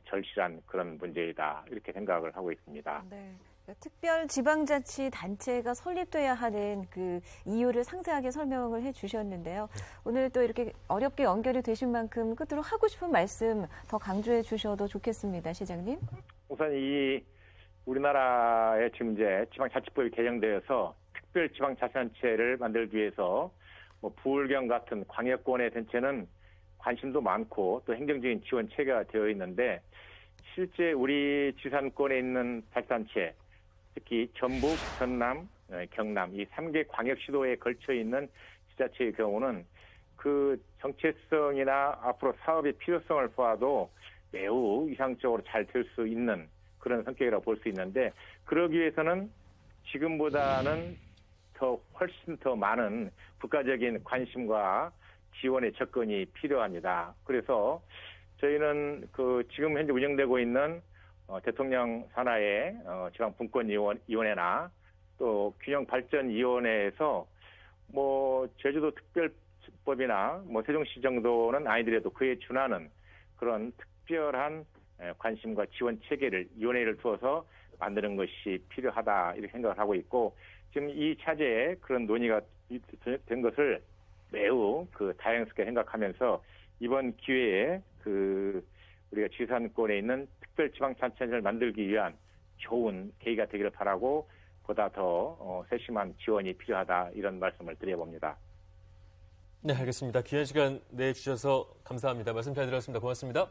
절실한 그런 문제이다. 이렇게 생각을 하고 있습니다. 네. 특별지방자치단체가 설립돼야 하는 그 이유를 상세하게 설명을 해주셨는데요. 오늘 또 이렇게 어렵게 연결이 되신 만큼 끝으로 하고 싶은 말씀 더 강조해 주셔도 좋겠습니다, 시장님. 우선 이 우리나라의 지금 이제 지방자치법이 개정되어서 특별지방자치단체를 만들기 위해서 뭐 부울경 같은 광역권의 단체는 관심도 많고 또 행정적인 지원 체계가 되어 있는데 실제 우리 지산권에 있는 자치단체 특히 전북, 전남, 경남 이 3개 광역시도에 걸쳐 있는 지자체의 경우는 그 정체성이나 앞으로 사업의 필요성을 보아도 매우 이상적으로 잘 될 수 있는 그런 성격이라고 볼 수 있는데 그러기 위해서는 지금보다는 훨씬 더 많은 국가적인 관심과 지원의 접근이 필요합니다. 그래서 저희는 그 지금 현재 운영되고 있는 대통령 산하의 지방분권위원회나 또 균형발전위원회에서 뭐 제주도 특별법이나 뭐 세종시 정도는 아니더라도 그에 준하는 그런 특별한 관심과 지원 체계를 위원회를 두어서 만드는 것이 필요하다 이렇게 생각을 하고 있고 지금 이 차제에 그런 논의가 된 것을 매우 그 다양스럽게 생각하면서 이번 기회에 그 우리가 지산권에 있는 특별지방자치단체를 만들기 위한 좋은 계기가 되기를 바라고 보다 더 세심한 지원이 필요하다 이런 말씀을 드려봅니다. 네, 알겠습니다. 귀한 시간 내주셔서 감사합니다. 말씀 잘 들었습니다. 고맙습니다.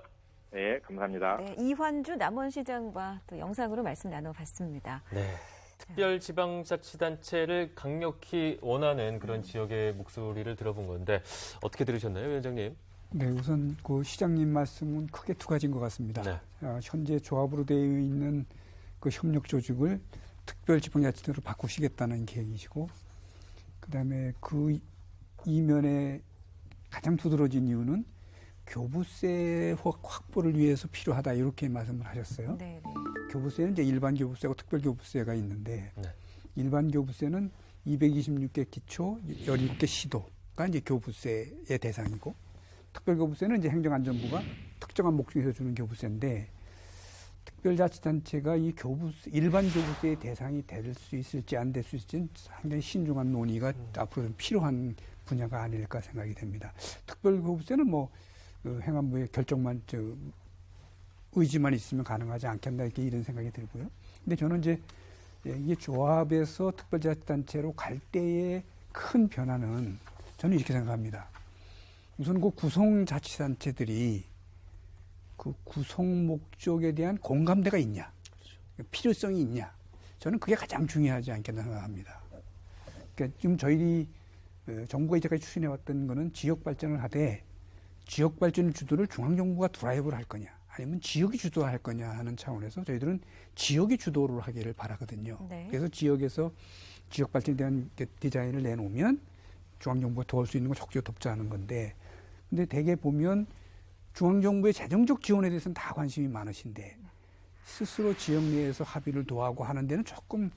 네, 감사합니다. 네, 이환주 남원시장과 또 영상으로 말씀 나눠봤습니다. 네. 특별지방자치단체를 강력히 원하는 그런 지역의 목소리를 들어본 건데 어떻게 들으셨나요, 위원장님? 네, 우선 그 시장님 말씀은 크게 두 가지인 것 같습니다. 네. 현재 조합으로 되어 있는 그 협력 조직을 특별지방자치단체로 바꾸시겠다는 계획이시고, 그다음에 그 이면에 가장 두드러진 이유는 교부세 확보를 위해서 필요하다 이렇게 말씀을 하셨어요. 네. 교부세는 이제 일반 교부세하고 특별 교부세가 있는데 네. 일반 교부세는 226개 기초, 17개 시도가 이제 교부세의 대상이고 특별 교부세는 이제 행정안전부가 특정한 목적에서 주는 교부세인데 특별자치단체가 이 교부세, 일반 교부세의 대상이 될 수 있을지 안 될 수 있을지는 상당히 신중한 논의가 앞으로 좀 필요한 분야가 아닐까 생각이 됩니다. 특별 교부세는 뭐 행안부의 결정만 의지만 있으면 가능하지 않겠나 이런 생각이 들고요. 근데 저는 이제 이게 조합에서 특별자치단체로 갈 때의 큰 변화는 저는 이렇게 생각합니다. 우선 그 구성자치단체들이 그 구성 목적에 대한 공감대가 있냐, 필요성이 있냐. 저는 그게 가장 중요하지 않겠나 생각합니다. 그러니까 지금 저희들이 정부가 이제까지 추진해왔던 거는 지역 발전을 하되 지역 발전 주도를 중앙정부가 드라이브를 할 거냐 아니면 지역이 주도할 거냐 하는 차원에서 저희들은 지역이 주도를 하기를 바라거든요. 네. 그래서 지역에서 지역 발전에 대한 디자인을 내놓으면 중앙정부가 도울 수 있는 걸 적극적으로 돕자는 건데 근데 대개 보면 중앙정부의 재정적 지원에 대해서는 다 관심이 많으신데 스스로 지역 내에서 합의를 도하고 하는 데는 조금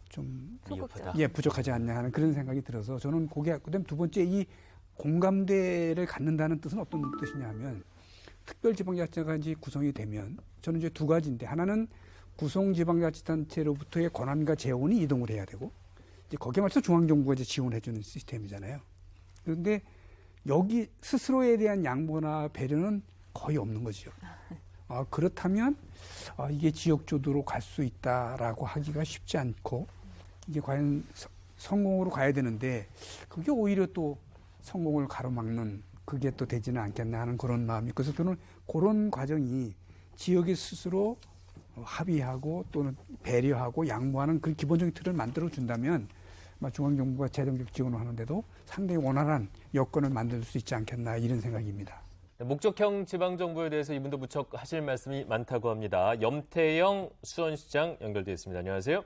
좀 부족하지 않냐 하는 그런 생각이 들어서 저는 그다음 두 번째 이 공감대를 갖는다는 뜻은 어떤 뜻이냐 하면 특별지방자치가 이제 구성이 되면 저는 이제 두 가지인데 하나는 구성지방자치단체로부터의 권한과 재원이 이동을 해야 되고 이제 거기에 맞춰서 중앙정부가 이제 지원해주는 시스템이잖아요. 그런데 여기 스스로에 대한 양보나 배려는 거의 없는 거죠. 그렇다면 이게 지역 주도로 갈 수 있다라고 하기가 쉽지 않고 이게 과연 성공으로 가야 되는데 그게 오히려 또 성공을 가로막는 그게 또 되지는 않겠나 하는 그런 마음이 있어서 저는 그런 과정이 지역이 스스로 합의하고 또는 배려하고 양보하는 그 기본적인 틀을 만들어 준다면 중앙정부가 재정적 지원을 하는데도 상당히 원활한 여건을 만들 수 있지 않겠나 이런 생각입니다. 목적형 지방정부에 대해서 이분도 무척 하실 말씀이 많다고 합니다. 염태영 수원시장 연결되어 있습니다. 안녕하세요.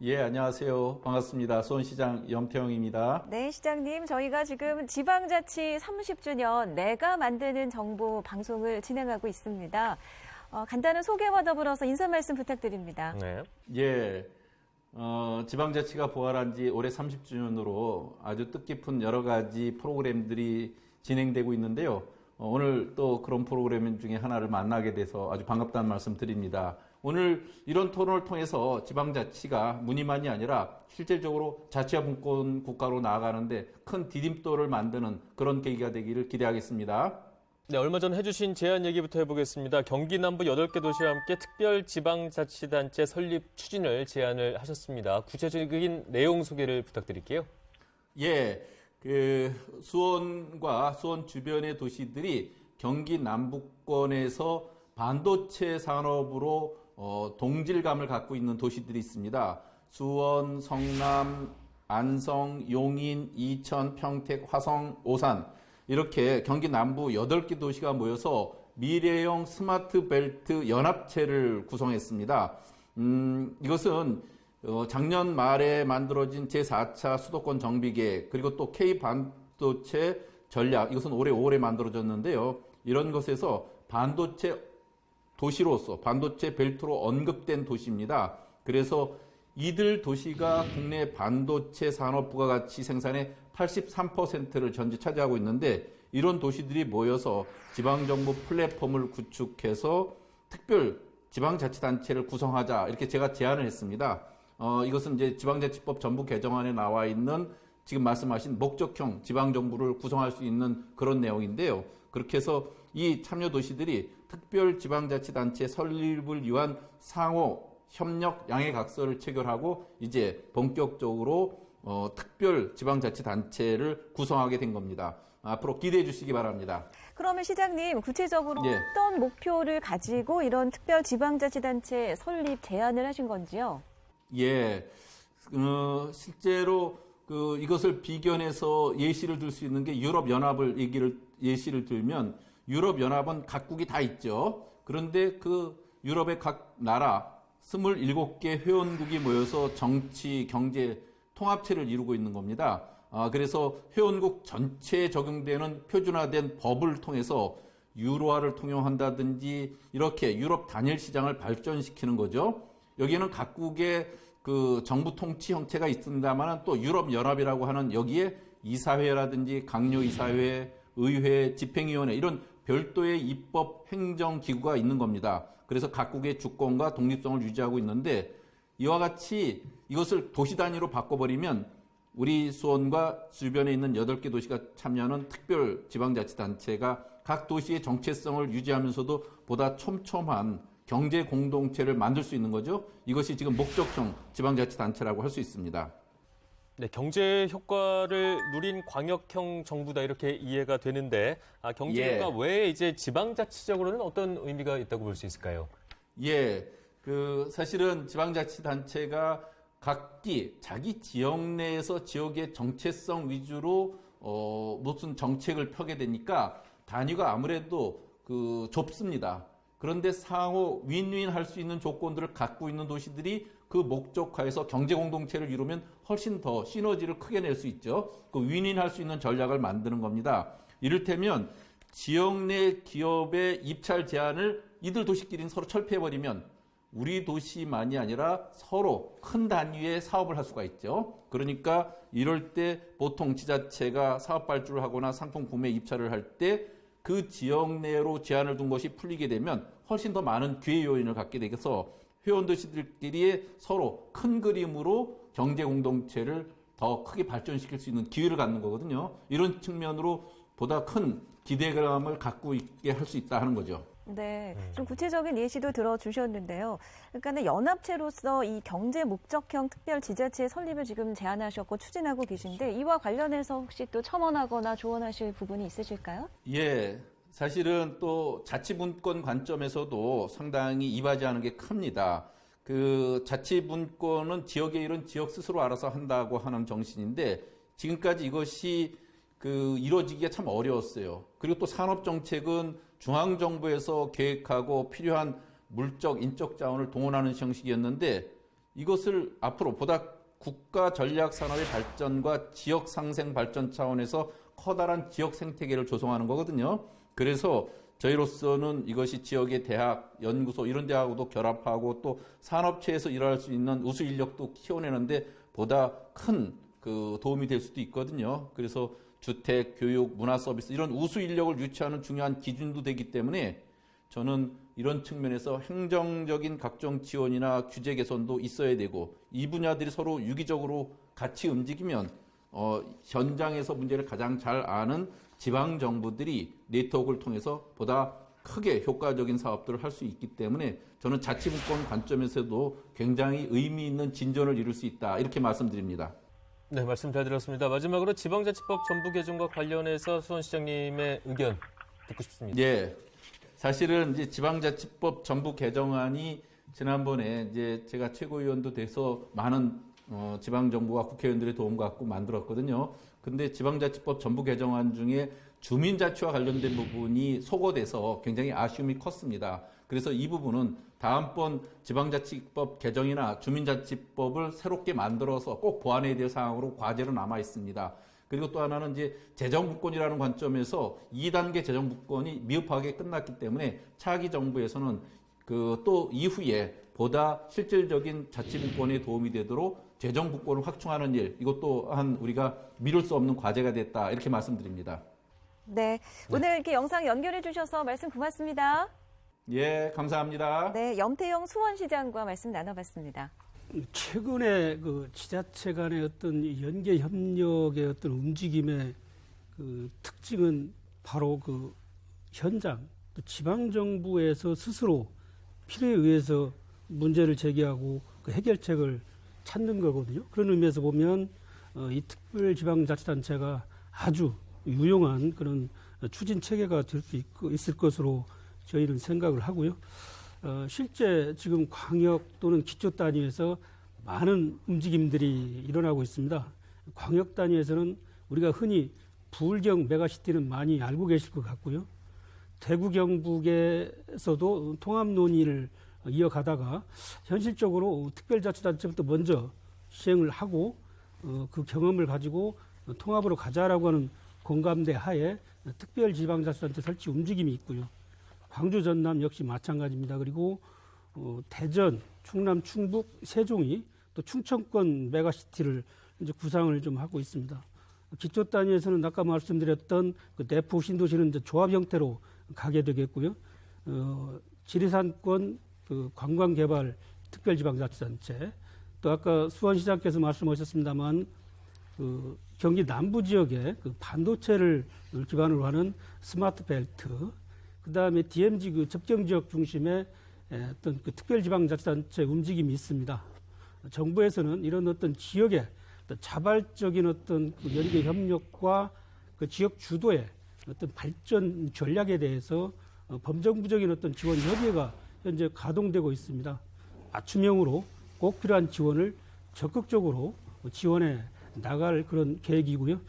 예, 안녕하세요. 반갑습니다. 수원시장 염태영입니다. 네, 시장님. 저희가 지금 지방자치 30주년 내가 만드는 정부 방송을 진행하고 있습니다. 간단한 소개와 더불어서 인사 말씀 부탁드립니다. 네. 예, 지방자치가 부활한 지 올해 30주년으로 아주 뜻깊은 여러 가지 프로그램들이 진행되고 있는데요. 오늘 또 그런 프로그램 중에 하나를 만나게 돼서 아주 반갑다는 말씀 드립니다. 오늘 이런 토론을 통해서 지방자치가 문의만이 아니라 실질적으로 자치와 분권 국가로 나아가는데 큰 디딤돌을 만드는 그런 계기가 되기를 기대하겠습니다. 네, 얼마 전 해주신 제안 얘기부터 해보겠습니다. 경기 남부 8개 도시와 함께 특별지방자치단체 설립 추진을 제안을 하셨습니다. 구체적인 내용 소개를 부탁드릴게요. 예, 수원과 수원 주변의 도시들이 경기 남부권에서 반도체 산업으로 동질감을 갖고 있는 도시들이 있습니다. 수원, 성남, 안성, 용인, 이천, 평택, 화성, 오산 이렇게 경기 남부 8개 도시가 모여서 미래형 스마트 벨트 연합체를 구성했습니다. 이것은 작년 말에 만들어진 제4차 수도권 정비계획 그리고 또 K반도체 전략 이것은 올해 5월에 만들어졌는데요. 이런 것에서 반도체 도시로서 반도체 벨트로 언급된 도시입니다. 그래서 이들 도시가 국내 반도체 산업 부가가치 생산의 83%를 전체 차지하고 있는데 이런 도시들이 모여서 지방정부 플랫폼을 구축해서 특별 지방자치단체를 구성하자 이렇게 제가 제안을 했습니다. 이것은 이제 지방자치법 전부 개정안에 나와 있는 지금 말씀하신 목적형 지방정부를 구성할 수 있는 그런 내용인데요. 그렇게 해서 이 참여도시들이 특별지방자치단체 설립을 위한 상호 협력 양해각서를 체결하고 이제 본격적으로 특별지방자치단체를 구성하게 된 겁니다. 앞으로 기대해 주시기 바랍니다. 그러면 시장님, 구체적으로 예. 어떤 목표를 가지고 이런 특별지방자치단체 설립 제안을 하신 건지요? 예, 실제로 이것을 비견해서 예시를 들 수 있는 게 유럽연합을 예시를 들면 유럽연합은 각국이 다 있죠. 그런데 그 유럽의 각 나라 27개 회원국이 모여서 정치, 경제, 통합체를 이루고 있는 겁니다. 그래서 회원국 전체에 적용되는 표준화된 법을 통해서 유로화를 통용한다든지 이렇게 유럽 단일 시장을 발전시키는 거죠. 여기에는 각국의 그 정부 통치 형태가 있습니다만 또 유럽연합이라고 하는 여기에 이사회라든지 강요이사회, 의회, 집행위원회 이런 별도의 입법 행정기구가 있는 겁니다. 그래서 각국의 주권과 독립성을 유지하고 있는데 이와 같이 이것을 도시 단위로 바꿔버리면 우리 수원과 주변에 있는 8개 도시가 참여하는 특별 지방자치단체가 각 도시의 정체성을 유지하면서도 보다 촘촘한 경제 공동체를 만들 수 있는 거죠. 이것이 지금 목적형 지방자치단체라고 할 수 있습니다. 네, 경제 효과를 누린 광역형 정부다 이렇게 이해가 되는데 경제 효과 외에 이제 지방자치적으로는 어떤 의미가 있다고 볼 수 있을까요? 예, 사실은 지방자치단체가 각기 자기 지역 내에서 지역의 정체성 위주로 무슨 정책을 펴게 되니까 단위가 아무래도 좁습니다. 그런데 상호 윈윈 할 수 있는 조건들을 갖고 있는 도시들이 그 목적화해서 경제 공동체를 이루면 훨씬 더 시너지를 크게 낼 수 있죠. 그 윈윈 할 수 있는 전략을 만드는 겁니다. 이를테면 지역 내 기업의 입찰 제한을 이들 도시끼리는 서로 철폐해버리면 우리 도시만이 아니라 서로 큰 단위의 사업을 할 수가 있죠. 그러니까 이럴 때 보통 지자체가 사업 발주를 하거나 상품 구매 입찰을 할 때 그 지역 내로 제한을 둔 것이 풀리게 되면 훨씬 더 많은 기회 요인을 갖게 되겠어 회원 도시들끼리 서로 큰 그림으로 경제 공동체를 더 크게 발전시킬 수 있는 기회를 갖는 거거든요. 이런 측면으로 보다 큰 기대감을 갖고 있게 할 수 있다 하는 거죠. 네, 좀 구체적인 예시도 들어주셨는데요. 그러니까 연합체로서 이 경제 목적형 특별 지자체 설립을 지금 제안하셨고 추진하고 계신데 이와 관련해서 혹시 또 첨언하거나 조언하실 부분이 있으실까요? 예, 사실은 또 자치분권 관점에서도 상당히 이바지하는 게 큽니다. 자치분권은 지역의 일은 지역 스스로 알아서 한다고 하는 정신인데 지금까지 이것이 이루어지기가 참 어려웠어요. 그리고 또 산업정책은 중앙정부에서 계획하고 필요한 물적, 인적 자원을 동원하는 형식이었는데 이것을 앞으로 보다 국가 전략 산업의 발전과 지역 상생 발전 차원에서 커다란 지역 생태계를 조성하는 거거든요. 그래서 저희로서는 이것이 지역의 대학, 연구소 이런 데하고도 결합하고 또 산업체에서 일할 수 있는 우수 인력도 키워내는데 보다 큰 그 도움이 될 수도 있거든요. 그래서 주택, 교육, 문화 서비스 이런 우수 인력을 유치하는 중요한 기준도 되기 때문에 저는 이런 측면에서 행정적인 각종 지원이나 규제 개선도 있어야 되고 이 분야들이 서로 유기적으로 같이 움직이면 현장에서 문제를 가장 잘 아는 지방 정부들이 네트워크를 통해서 보다 크게 효과적인 사업들을 할 수 있기 때문에 저는 자치분권 관점에서도 굉장히 의미 있는 진전을 이룰 수 있다 이렇게 말씀드립니다. 네, 말씀 잘 들었습니다. 마지막으로 지방자치법 전부 개정과 관련해서 수원시장님의 의견 듣고 싶습니다. 예. 사실은 이제 지방자치법 전부 개정안이 지난번에 이제 제가 최고위원도 돼서 많은 지방정부와 국회의원들의 도움을 갖고 만들었거든요. 근데 지방자치법 전부 개정안 중에 주민자치와 관련된 부분이 소거돼서 굉장히 아쉬움이 컸습니다. 그래서 이 부분은 다음번 지방자치법 개정이나 주민자치법을 새롭게 만들어서 꼭 보완해야 될 사항으로 과제로 남아 있습니다. 그리고 또 하나는 이제 재정부권이라는 관점에서 2단계 재정부권이 미흡하게 끝났기 때문에 차기 정부에서는 또 이후에 보다 실질적인 자치분권에 도움이 되도록 재정부권을 확충하는 일, 이것 또한 우리가 미룰 수 없는 과제가 됐다 이렇게 말씀드립니다. 네, 오늘 이렇게 영상 연결해 주셔서 말씀 고맙습니다. 예, 감사합니다. 네, 염태영 수원시장과 말씀 나눠봤습니다. 최근에 그 지자체 간의 어떤 연계 협력의 어떤 움직임의 그 특징은 바로 그 현장, 또 지방 정부에서 스스로 필요에 의해서 문제를 제기하고 그 해결책을 찾는 거거든요. 그런 의미에서 보면 이 특별지방자치단체가 아주 유용한 그런 추진 체계가 될 수 있을 것으로 저희는 생각을 하고요. 실제 지금 광역 또는 기초 단위에서 많은 움직임들이 일어나고 있습니다. 광역 단위에서는 우리가 흔히 부울경 메가시티는 많이 알고 계실 것 같고요. 대구 경북에서도 통합 논의를 이어가다가 현실적으로 특별자치단체부터 먼저 시행을 하고 그 경험을 가지고 통합으로 가자라고 하는 공감대 하에 특별지방자치단체 설치 움직임이 있고요. 광주, 전남 역시 마찬가지입니다. 그리고 대전, 충남, 충북, 세종이 또 충청권 메가시티를 이제 구상을 좀 하고 있습니다. 기초 단위에서는 아까 말씀드렸던 그 내포 신도시는 이제 조합 형태로 가게 되겠고요. 지리산권 그 관광개발 특별지방자치단체, 또 아까 수원시장께서 말씀하셨습니다만 그 경기 남부 지역에 그 반도체를 기반으로 하는 스마트벨트, 그 다음에 DMZ 그 접경 지역 중심의 어떤 그 특별지방자치단체 움직임이 있습니다. 정부에서는 이런 어떤 지역의 자발적인 어떤 그 연계 협력과 그 지역 주도의 어떤 발전 전략에 대해서 범정부적인 어떤 지원 협의회가 현재 가동되고 있습니다. 맞춤형으로 꼭 필요한 지원을 적극적으로 지원해 나갈 그런 계획이고요.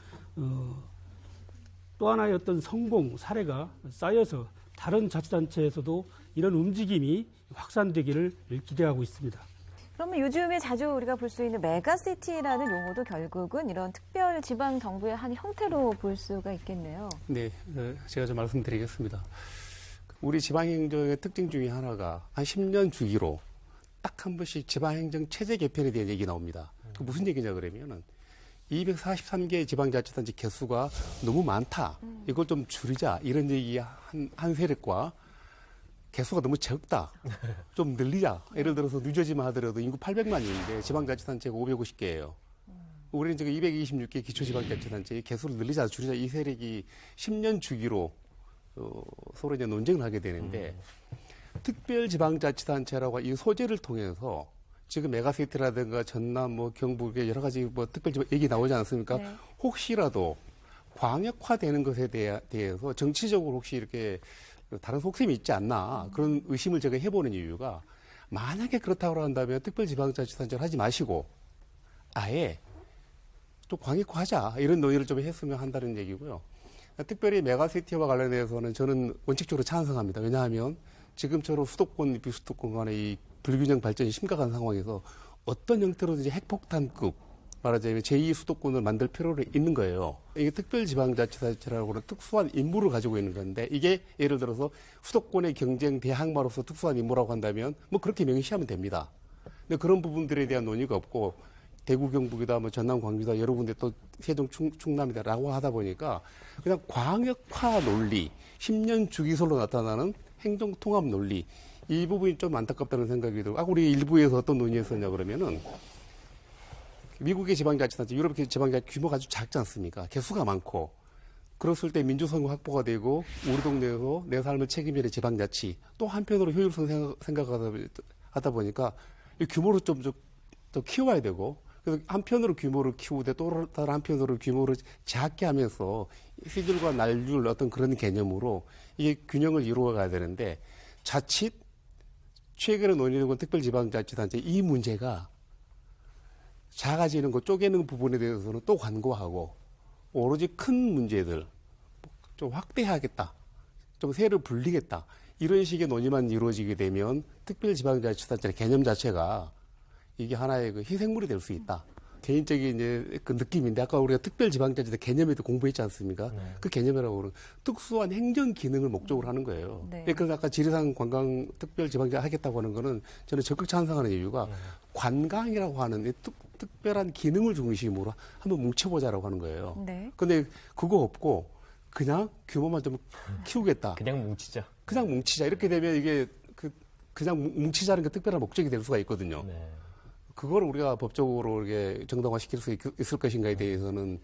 또 하나의 어떤 성공 사례가 쌓여서 다른 자치단체에서도 이런 움직임이 확산되기를 기대하고 있습니다. 그러면 요즘에 자주 우리가 볼 수 있는 메가시티라는 용어도 결국은 이런 특별 지방 정부의 한 형태로 볼 수가 있겠네요. 네, 제가 좀 말씀드리겠습니다. 우리 지방행정의 특징 중에 하나가 한 10년 주기로 딱 한 번씩 지방행정 체제 개편에 대한 얘기 나옵니다. 그 무슨 얘기냐 그러면은 243개 지방자치단체 개수가 너무 많다. 이걸 좀 줄이자. 이런 얘기 한 세력과 개수가 너무 적다. 좀 늘리자. 예를 들어서 뉴저지만 하더라도 인구 800만인데 지방자치단체가 550개예요. 우리는 지금 226개 기초지방자치단체의 개수를 늘리자, 줄이자 이 세력이 10년 주기로 서로 이제 논쟁을 하게 되는데 특별지방자치단체라고 이 소재를 통해서 지금 메가시티라든가 전남, 경북의 여러 가지 특별지방 얘기 나오지 않습니까? 네. 혹시라도 광역화되는 것에 대해서 정치적으로 혹시 이렇게 다른 속셈이 있지 않나 그런 의심을 제가 해보는 이유가 만약에 그렇다고 한다면 특별지방자치단체를 하지 마시고 아예 좀 광역화하자 이런 논의를 좀 했으면 한다는 얘기고요. 특별히 메가시티와 관련해서는 저는 원칙적으로 찬성합니다. 왜냐하면 지금처럼 수도권, 비수도권 간의 이 불균형 발전이 심각한 상황에서 어떤 형태로든지 핵폭탄급 말하자면 제2 수도권을 만들 필요가 있는 거예요. 이게 특별지방자치단체라고는 특수한 임무를 가지고 있는 건데 이게 예를 들어서 수도권의 경쟁 대항마로서 특수한 임무라고 한다면 뭐 그렇게 명시하면 됩니다. 근데 그런 부분들에 대한 논의가 없고 대구 경북이다 뭐 전남 광주다 여러 군데 또 세종 충남이다라고 하다 보니까 그냥 광역화 논리 10년 주기설로 나타나는 행정통합 논리 이 부분이 좀 안타깝다는 생각이 들고 우리 일부에서 어떤 논의했었냐 그러면은 미국의 지방자치단체, 유럽의 지방자치 규모가 아주 작지 않습니까? 개수가 많고 그랬을 때 민주성이 확보가 되고 우리 동네에서 내 삶을 책임지는 지방자치 또 한편으로 효율성 생각하다 보니까 이 규모를 좀 키워야 되고 그래서 한편으로 규모를 키우되 또 다른 한편으로 규모를 작게 하면서 휘줄과 날줄 어떤 그런 개념으로 이게 균형을 이루어가야 되는데 자칫 최근에 논의되고 특별지방자치단체 이 문제가 작아지는 것, 쪼개는 부분에 대해서는 또 관고하고 오로지 큰 문제들 좀 확대하겠다, 좀 세를 불리겠다 이런 식의 논의만 이루어지게 되면 특별지방자치단체 개념 자체가 이게 하나의 그 희생물이 될 수 있다. 개인적인 이제 그 느낌인데 아까 우리가 특별지방자치단 개념에도 공부했지 않습니까? 네. 그 개념이라고 하는 특수한 행정 기능을 목적으로 하는 거예요. 네. 그래서 아까 지리산 관광 특별지방자치 하겠다고 하는 거는 저는 적극 찬성하는 이유가 관광이라고 하는 특별한 기능을 중심으로 한번 뭉쳐보자라고 하는 거예요. 네. 근데 그거 없고 그냥 규모만 좀 키우겠다. 그냥 뭉치자. 그냥 뭉치자. 이렇게 되면 이게 그냥 뭉치자는 게 특별한 목적이 될 수가 있거든요. 네. 그걸 우리가 법적으로 이렇게 정당화시킬 수 있을 것인가에 대해서는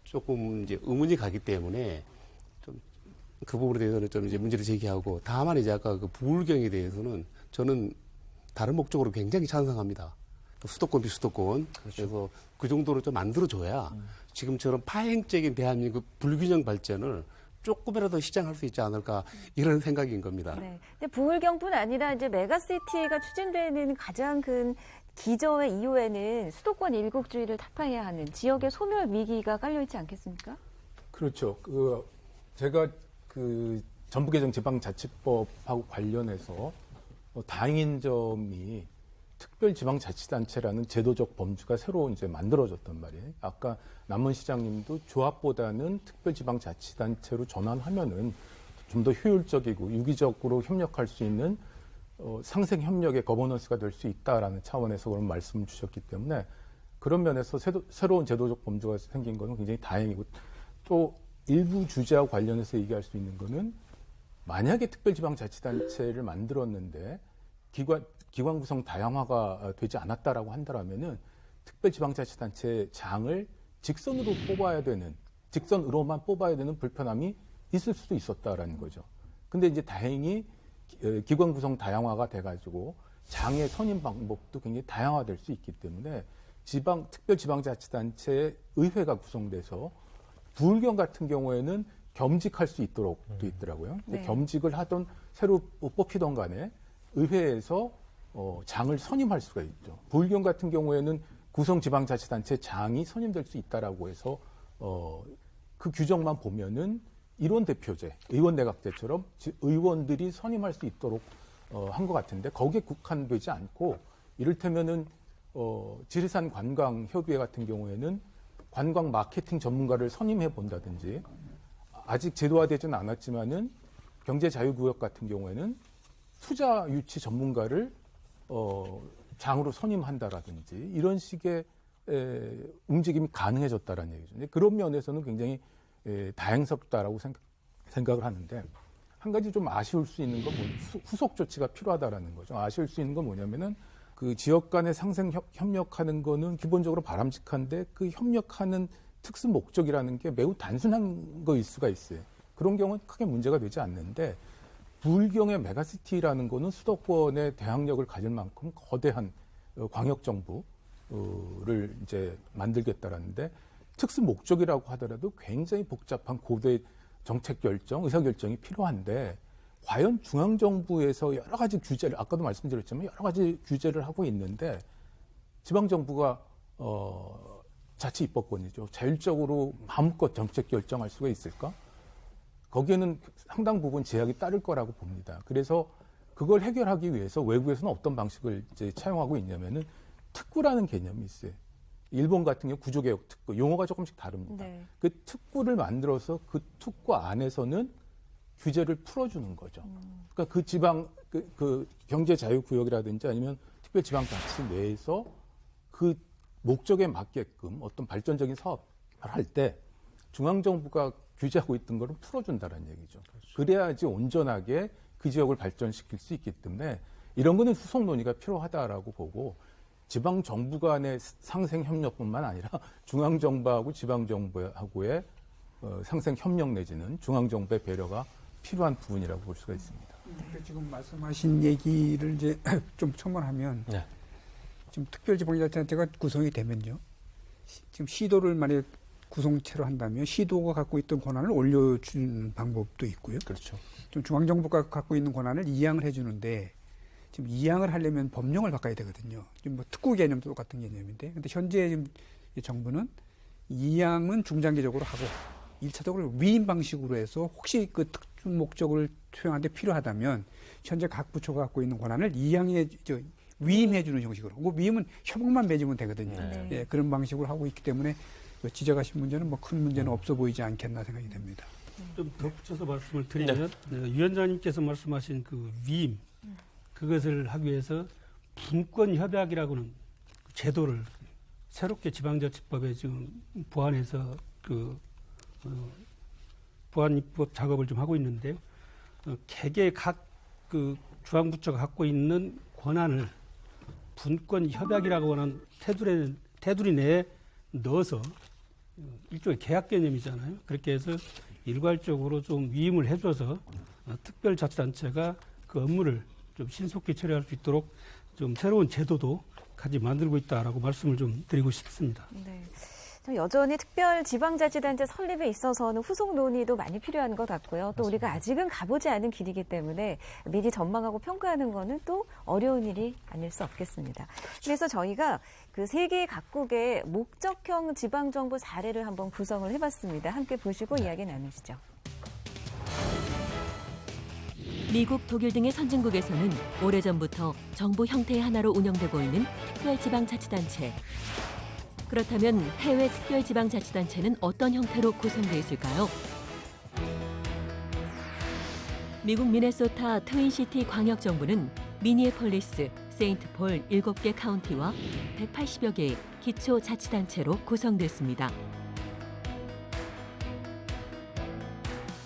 조금 이제 의문이 가기 때문에 좀 그 부분에 대해서는 좀 이제 문제를 제기하고 다만 이제 아까 그 부울경에 대해서는 저는 다른 목적으로 굉장히 찬성합니다. 수도권 비수도권. 그렇죠. 그래서 그 정도로 좀 만들어줘야 지금처럼 파행적인 대한민국 불균형 발전을 조금이라도 시장할 수 있지 않을까 이런 생각인 겁니다. 네. 근데 부울경뿐 아니라 이제 메가시티가 추진되는 가장 큰 기저의 이유에는 수도권 일국주의를 타파해야 하는 지역의 소멸 위기가 깔려 있지 않겠습니까? 그렇죠. 제가 전부개정 지방자치법하고 관련해서 다행인 점이 특별지방자치단체라는 제도적 범주가 새로 이제 만들어졌단 말이에요. 아까 남은 시장님도 조합보다는 특별지방자치단체로 전환하면은 좀 더 효율적이고 유기적으로 협력할 수 있는 상생 협력의 거버넌스가 될 수 있다라는 차원에서 그런 말씀을 주셨기 때문에 그런 면에서 새로운 제도적 범주가 생긴 것은 굉장히 다행이고 또 일부 주제와 관련해서 얘기할 수 있는 거는 만약에 특별지방자치단체를 만들었는데 기관 구성 다양화가 되지 않았다라고 한다면은 특별지방자치단체 장을 직선으로만 뽑아야 되는 불편함이 있을 수도 있었다라는 거죠. 근데 이제 다행히 기관 구성 다양화가 돼가지고 장의 선임 방법도 굉장히 다양화될 수 있기 때문에 특별지방자치단체 의회가 구성돼서 부울경 같은 경우에는 겸직할 수 있도록 돼 있더라고요. 네. 겸직을 하던 새로 뽑히던 간에 의회에서 장을 선임할 수가 있죠. 부울경 같은 경우에는 구성지방자치단체 장이 선임될 수 있다라고 해서 그 규정만 보면은 일원대표제, 의원내각제처럼 의원들이 선임할 수 있도록 한 것 같은데 거기에 국한되지 않고 이를테면은 지리산 관광협의회 같은 경우에는 관광 마케팅 전문가를 선임해 본다든지 아직 제도화되지는 않았지만은 경제자유구역 같은 경우에는 투자 유치 전문가를 장으로 선임한다라든지 이런 식의 움직임이 가능해졌다라는 얘기죠. 근데 그런 면에서는 굉장히 다행스럽다라고 생각을 하는데 한 가지 좀 아쉬울 수 있는 건 후속 조치가 필요하다라는 거죠. 아쉬울 수 있는 건 뭐냐면은 그 지역 간의 상생 협력하는 거는 기본적으로 바람직한데 그 협력하는 특수 목적이라는 게 매우 단순한 거일 수가 있어요. 그런 경우는 크게 문제가 되지 않는데 부울경의 메가시티라는 거는 수도권의 대항력을 가질 만큼 거대한 광역정부를 이제 만들겠다라는데 특수 목적이라고 하더라도 굉장히 복잡한 고대 정책 결정, 의사 결정이 필요한데 과연 중앙정부에서 여러 가지 규제를 아까도 말씀드렸지만 여러 가지 규제를 하고 있는데 지방정부가 자치 입법권이죠. 자율적으로 마음껏 정책 결정할 수가 있을까? 거기에는 상당 부분 제약이 따를 거라고 봅니다. 그래서 그걸 해결하기 위해서 외국에서는 어떤 방식을 이제 차용하고 있냐면은 특구라는 개념이 있어요. 일본 같은 경우 구조개혁 특구, 용어가 조금씩 다릅니다. 네. 그 특구를 만들어서 그 특구 안에서는 규제를 풀어주는 거죠. 그러니까 그 지방, 그 경제자유구역이라든지 아니면 특별지방자치 내에서 그 목적에 맞게끔 어떤 발전적인 사업을 할 때 중앙정부가 규제하고 있던 거를 풀어준다는 얘기죠. 그래야지 온전하게 그 지역을 발전시킬 수 있기 때문에 이런 거는 후속 논의가 필요하다라고 보고 지방정부 간의 상생협력뿐만 아니라 중앙정부하고 지방정부하고의 상생협력 내지는 중앙정부의 배려가 필요한 부분이라고 볼 수가 있습니다. 지금 말씀하신 얘기를 이제 좀 첨언하면 네. 지금 특별지방자치단체가 구성이 되면요. 지금 시도를 만약 구성체로 한다면 시도가 갖고 있던 권한을 올려주는 방법도 있고요. 그렇죠. 좀 중앙정부가 갖고 있는 권한을 이양을 해주는데 지금 이양을 하려면 법령을 바꿔야 되거든요. 지금 뭐 특구 개념도 똑같은 개념인데, 근데 현재 지금 정부는 이양은 중장기적으로 하고 1차적으로 위임 방식으로 해서 혹시 그 특殊목적을 수행하는데 필요하다면 현재 각 부처가 갖고 있는 권한을 위임해주는 형식으로. 그 위임은 협약만 맺으면 되거든요. 네. 예, 그런 방식으로 하고 있기 때문에 지적하신 문제는 뭐 큰 문제는 없어 보이지 않겠나 생각이 됩니다. 좀 덧붙여서 말씀을 드리면 위원장님께서 말씀하신 그 위임 그것을 하기 위해서 분권협약이라고는 제도를 새롭게 지방자치법에 지금 보완해서 보완 입법 작업을 좀 하고 있는데요. 개개 각 그 중앙부처가 갖고 있는 권한을 분권협약이라고 하는 테두리 내에 넣어서 일종의 계약 개념이잖아요. 그렇게 해서 일괄적으로 좀 위임을 해줘서 특별자치단체가 그 업무를 좀 신속히 처리할 수 있도록 좀 새로운 제도도 같이 만들고 있다라고 말씀을 좀 드리고 싶습니다. 네. 여전히 특별지방자치단체 설립에 있어서는 후속 논의도 많이 필요한 것 같고요. 또 우리가 아직은 가보지 않은 길이기 때문에 미리 전망하고 평가하는 거는 또 어려운 일이 아닐 수 없겠습니다. 그래서 저희가 그 세계 각국의 목적형 지방정부 사례를 한번 구성을 해봤습니다. 함께 보시고 이야기 나누시죠. 미국, 독일 등의 선진국에서는 오래전부터 정부 형태의 하나로 운영되고 있는 특별지방자치단체. 그렇다면 해외 특별지방자치단체는 어떤 형태로 구성되어 있을까요? 미국 미네소타 트윈시티 광역정부는 미니애폴리스, 세인트폴 7개 카운티와 180여 개의 기초자치단체로 구성됐습니다.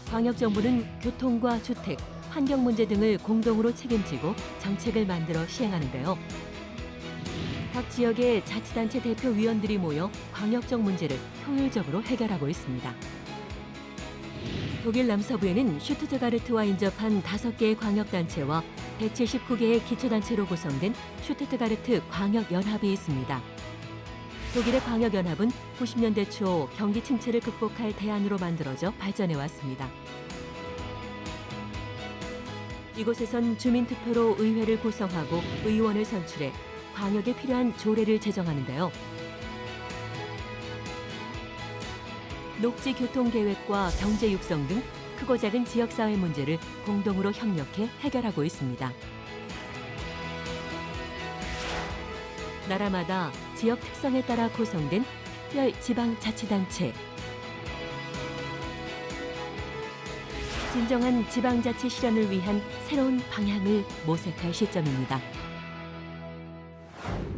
광역정부는 교통과 주택, 환경 문제 등을 공동으로 책임지고 정책을 만들어 시행하는데요. 각 지역의 자치단체 대표위원들이 모여 광역적 문제를 효율적으로 해결하고 있습니다. 독일 남서부에는 슈투트가르트와 인접한 5개의 광역단체와 179개의 기초단체로 구성된 슈투트가르트 광역연합이 있습니다. 독일의 광역연합은 90년대 초 경기 침체를 극복할 대안으로 만들어져 발전해 왔습니다. 이곳에선 주민투표로 의회를 구성하고 의원을 선출해 광역에 필요한 조례를 제정하는데요. 녹지 교통 계획과 경제 육성 등 크고 작은 지역사회 문제를 공동으로 협력해 해결하고 있습니다. 나라마다 지역 특성에 따라 구성된 특별 지방자치단체. 진정한 지방자치 실현을 위한 새로운 방향을 모색할 시점입니다.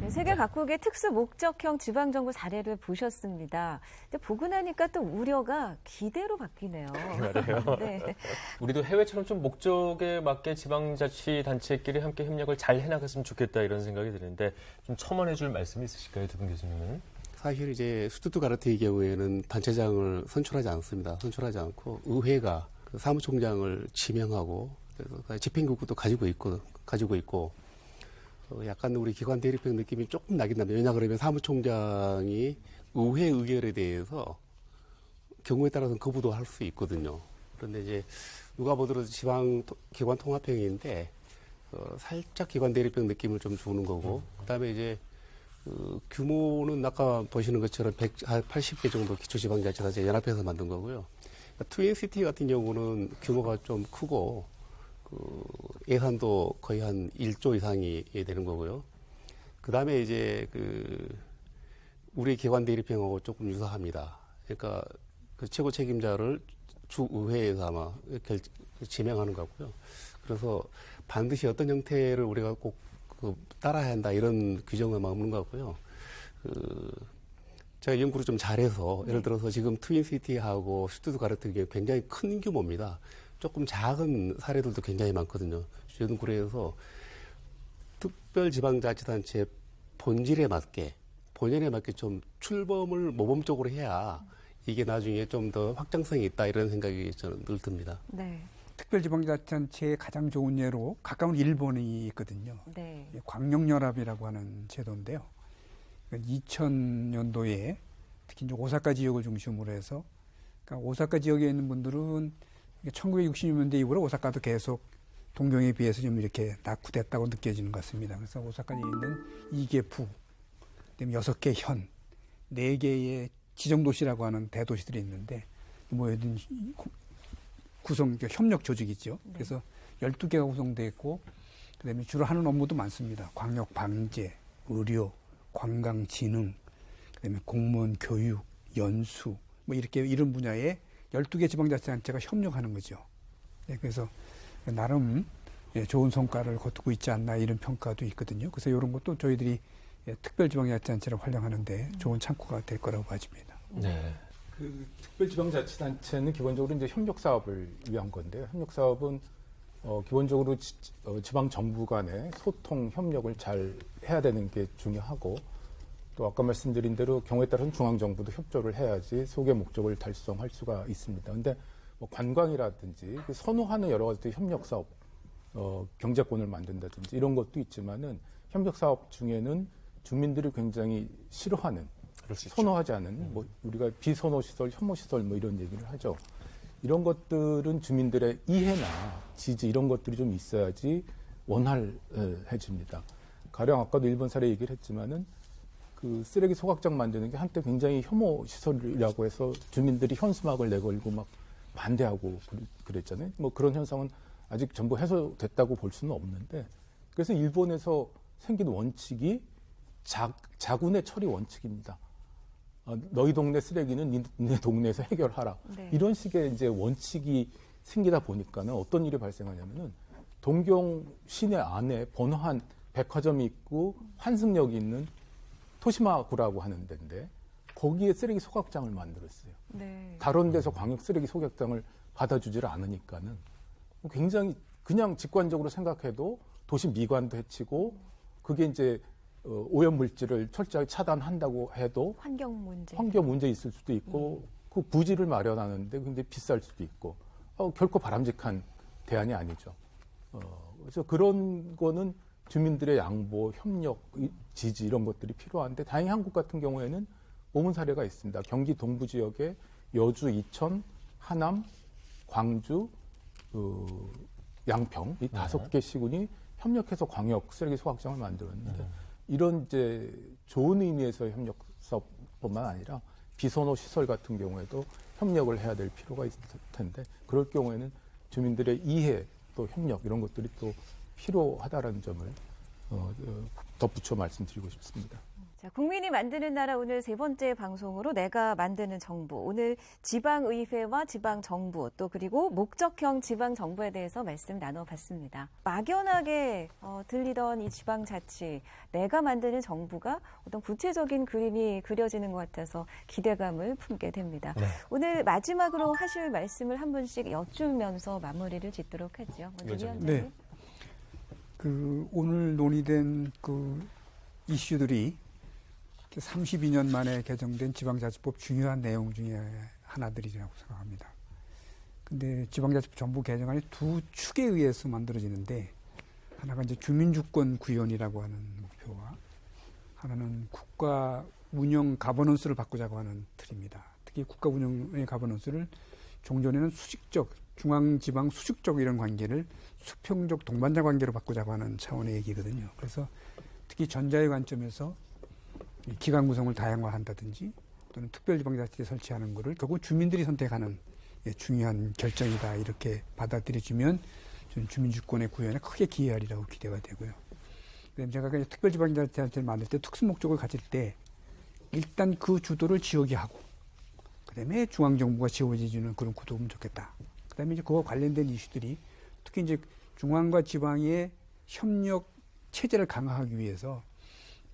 세계 각국의 특수 목적형 지방정부 사례를 보셨습니다. 근데 보고 나니까 또 우려가 기대로 바뀌네요. 말이에요. 네. 우리도 해외처럼 좀 목적에 맞게 지방자치단체끼리 함께 협력을 잘 해나갔으면 좋겠다 이런 생각이 드는데 좀 첨언해 줄 말씀이 있으실까요, 두 분 교수님은? 사실 이제 슈투트가르트의 경우에는 단체장을 선출하지 않습니다. 선출하지 않고 의회가 그 사무총장을 지명하고 그래서 집행국도 가지고 있고 약간 우리 기관 대립형 느낌이 조금 나긴 합니다. 왜냐 그러면 사무총장이 의회 의결에 대해서 경우에 따라서는 거부도 할 수 있거든요. 그런데 이제 누가 보더라도 지방 기관 통합형인데 살짝 기관 대립형 느낌을 좀 주는 거고 그다음에 이제 규모는 아까 보시는 것처럼 180개 정도 기초지방자치단체 연합해서 만든 거고요. 트윈시티 같은 경우는 규모가 좀 크고 예산도 거의 한 1조 이상이 되는 거고요. 그 다음에 이제 우리 기관 대립형하고 조금 유사합니다. 그러니까 그 최고 책임자를 주의회에서 아마 지명하는 거고요. 그래서 반드시 어떤 형태를 우리가 꼭 따라야 한다 이런 규정을 막는 거고요. 제가 연구를 좀 잘해서 예를 들어서 지금 트윈시티하고 슈투트가르트 게 굉장히 큰 규모입니다. 조금 작은 사례들도 굉장히 많거든요. 연구에서 특별지방자치단체 본질에 맞게 좀 출범을 모범적으로 해야 이게 나중에 좀 더 확장성이 있다 이런 생각이 저는 늘 듭니다. 네. 특별지방자치단체의 가장 좋은 예로 가까운 일본이 있거든요. 네. 광역연합이라고 하는 제도인데요. 2000년도에 특히 이제 오사카 지역을 중심으로 해서 그러니까 오사카 지역에 있는 분들은 1960년대 이후로 오사카도 계속 동경에 비해서 좀 이렇게 낙후됐다고 느껴지는 것 같습니다. 그래서 오사카에 있는 2개 부, 그다음에 6개 현, 4개의 지정도시라고 하는 대도시들이 있는데 모여든 구성 협력 조직이죠. 그래서 12개가 구성되어 있고 그다음에 주로 하는 업무도 많습니다. 광역 방제, 의료, 관광 진흥, 그다음에 공무원 교육, 연수 뭐 이렇게 이런 분야에 12개 지방자치단체가 협력하는 거죠. 네, 그래서 나름 좋은 성과를 거두고 있지 않나 이런 평가도 있거든요. 그래서 이런 것도 저희들이 특별지방자치단체를 활용하는데 좋은 참고가 될 거라고 봐집니다. 네. 그 특별지방자치단체는 기본적으로 이제 협력 사업을 위한 건데요. 협력 사업은 기본적으로 지방 정부 간의 소통 협력을 잘 해야 되는 게 중요하고 또 아까 말씀드린 대로 경우에 따라서는 중앙 정부도 협조를 해야지 소개 목적을 달성할 수가 있습니다. 그런데 뭐 관광이라든지 선호하는 여러 가지 협력 사업, 경제권을 만든다든지 이런 것도 있지만은 협력 사업 중에는 주민들이 굉장히 싫어하는, 선호하지 않은, 뭐 우리가 비선호 시설, 혐오 시설 뭐 이런 얘기를 하죠. 이런 것들은 주민들의 이해나 지지 이런 것들이 좀 있어야지 원활해집니다. 가령 아까도 일본 사례 얘기를 했지만은 그 쓰레기 소각장 만드는 게 한때 굉장히 혐오 시설이라고 해서 주민들이 현수막을 내걸고 막 반대하고 그랬잖아요. 뭐 그런 현상은 아직 전부 해소됐다고 볼 수는 없는데 그래서 일본에서 생긴 원칙이 자군의 처리 원칙입니다. 너희 동네 쓰레기는 네 동네에서 해결하라. 네. 이런 식의 이제 원칙이 생기다 보니까는 어떤 일이 발생하냐면은 동경 시내 안에 번화한 백화점이 있고 환승역이 있는 토시마구라고 하는 데인데 거기에 쓰레기 소각장을 만들었어요. 네. 다른 데서 광역 쓰레기 소각장을 받아주지를 않으니까는 굉장히 그냥 직관적으로 생각해도 도시 미관도 해치고 그게 이제 오염 물질을 철저하게 차단한다고 해도 환경 문제 있을 수도 있고 그 부지를 마련하는데 굉장히 비쌀 수도 있고 결코 바람직한 대안이 아니죠. 그래서 그런 거는 주민들의 양보, 협력, 지지 이런 것들이 필요한데 다행히 한국 같은 경우에는 모문 사례가 있습니다. 경기 동부 지역에 여주, 이천, 하남, 광주, 양평 이 5개 시군이 협력해서 광역 쓰레기 소각장을 만들었는데 이런 이제 좋은 의미에서 협력 사업뿐만 아니라 비선호 시설 같은 경우에도 협력을 해야 될 필요가 있을 텐데 그럴 경우에는 주민들의 이해 또 협력 이런 것들이 또 필요하다라는 점을 덧붙여 말씀드리고 싶습니다. 자, 국민이 만드는 나라 오늘 3번째 방송으로 내가 만드는 정부. 오늘 지방의회와 지방정부 또 그리고 목적형 지방정부에 대해서 말씀 나눠봤습니다. 막연하게 들리던 이 지방자치, 내가 만드는 정부가 어떤 구체적인 그림이 그려지는 것 같아서 기대감을 품게 됩니다. 네. 오늘 마지막으로 하실 말씀을 한 분씩 여쭈면서 마무리를 짓도록 하죠. 네. 오늘 논의된 이슈들이 32년 만에 개정된 지방자치법 중요한 내용 중에 하나들이라고 생각합니다. 근데 지방자치법 전부 개정안이 두 축에 의해서 만들어지는데 하나가 이제 주민주권 구현이라고 하는 목표와 하나는 국가 운영 가버넌스를 바꾸자고 하는 틀입니다. 특히 국가 운영의 가버넌스를 종전에는 수직적, 중앙지방 수직적 이런 관계를 수평적 동반자 관계로 바꾸자고 하는 차원의 얘기거든요. 그래서 특히 전자의 관점에서 기관 구성을 다양화한다든지 또는 특별지방자치를 설치하는 것을 결국 주민들이 선택하는 중요한 결정이다 이렇게 받아들여지면 저는 주민주권의 구현에 크게 기여하리라고 기대가 되고요. 그다음에 제가 그냥 특별지방자치단체를 만들 때 특수 목적을 가질 때 일단 그 주도를 지역이 하고 그다음에 중앙정부가 지원해주는 그런 구도면 좋겠다. 그다음에 이제 그와 관련된 이슈들이 특히 이제 중앙과 지방의 협력 체제를 강화하기 위해서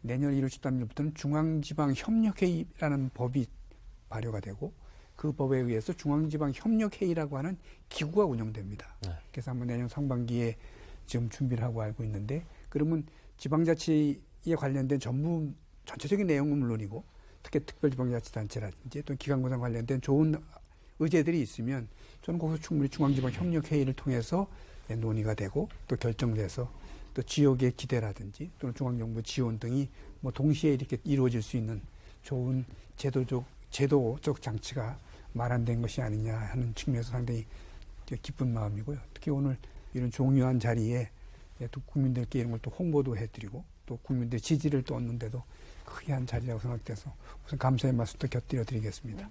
내년 1월 13일부터는 중앙지방협력회의라는 법이 발효가 되고 그 법에 의해서 중앙지방협력회의라고 하는 기구가 운영됩니다. 네. 그래서 한번 내년 상반기에 지금 준비를 하고 알고 있는데 그러면 지방자치에 관련된 전체적인 내용은 물론이고 특히 특별지방자치단체라든지 또 기관구성 관련된 좋은 의제들이 있으면 저는 거기서 충분히 중앙지방협력회의를 통해서 논의가 되고 또 결정돼서 또 지역의 기대라든지 또는 중앙정부 지원 등이 뭐 동시에 이렇게 이루어질 수 있는 좋은 제도적 장치가 마련된 것이 아니냐 하는 측면에서 상당히 기쁜 마음이고요. 특히 오늘 이런 중요한 자리에 또 국민들께 이런 걸 또 홍보도 해드리고 또 국민들의 지지를 또 얻는데도 크게 한 자리라고 생각돼서 우선 감사의 말씀도 곁들여 드리겠습니다.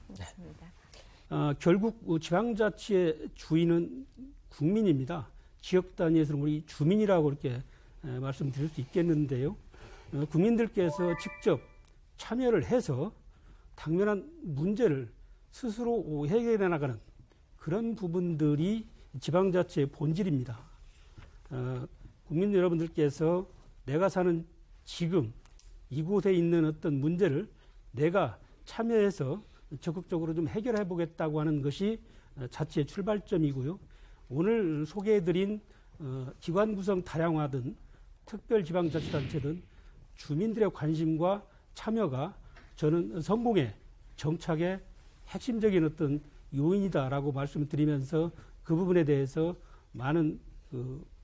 결국 지방자치의 주인은 국민입니다. 지역 단위에서는 우리 주민이라고 이렇게 말씀드릴 수 있겠는데요. 국민들께서 직접 참여를 해서 당면한 문제를 스스로 해결해 나가는 그런 부분들이 지방자치의 본질입니다. 국민 여러분들께서 내가 사는 지금 이곳에 있는 어떤 문제를 내가 참여해서 적극적으로 좀 해결해 보겠다고 하는 것이 자치의 출발점이고요. 오늘 소개해드린 기관 구성 다양화든 특별지방자치단체든 주민들의 관심과 참여가 저는 성공의 정착의 핵심적인 어떤 요인이다라고 말씀을 드리면서 그 부분에 대해서 많은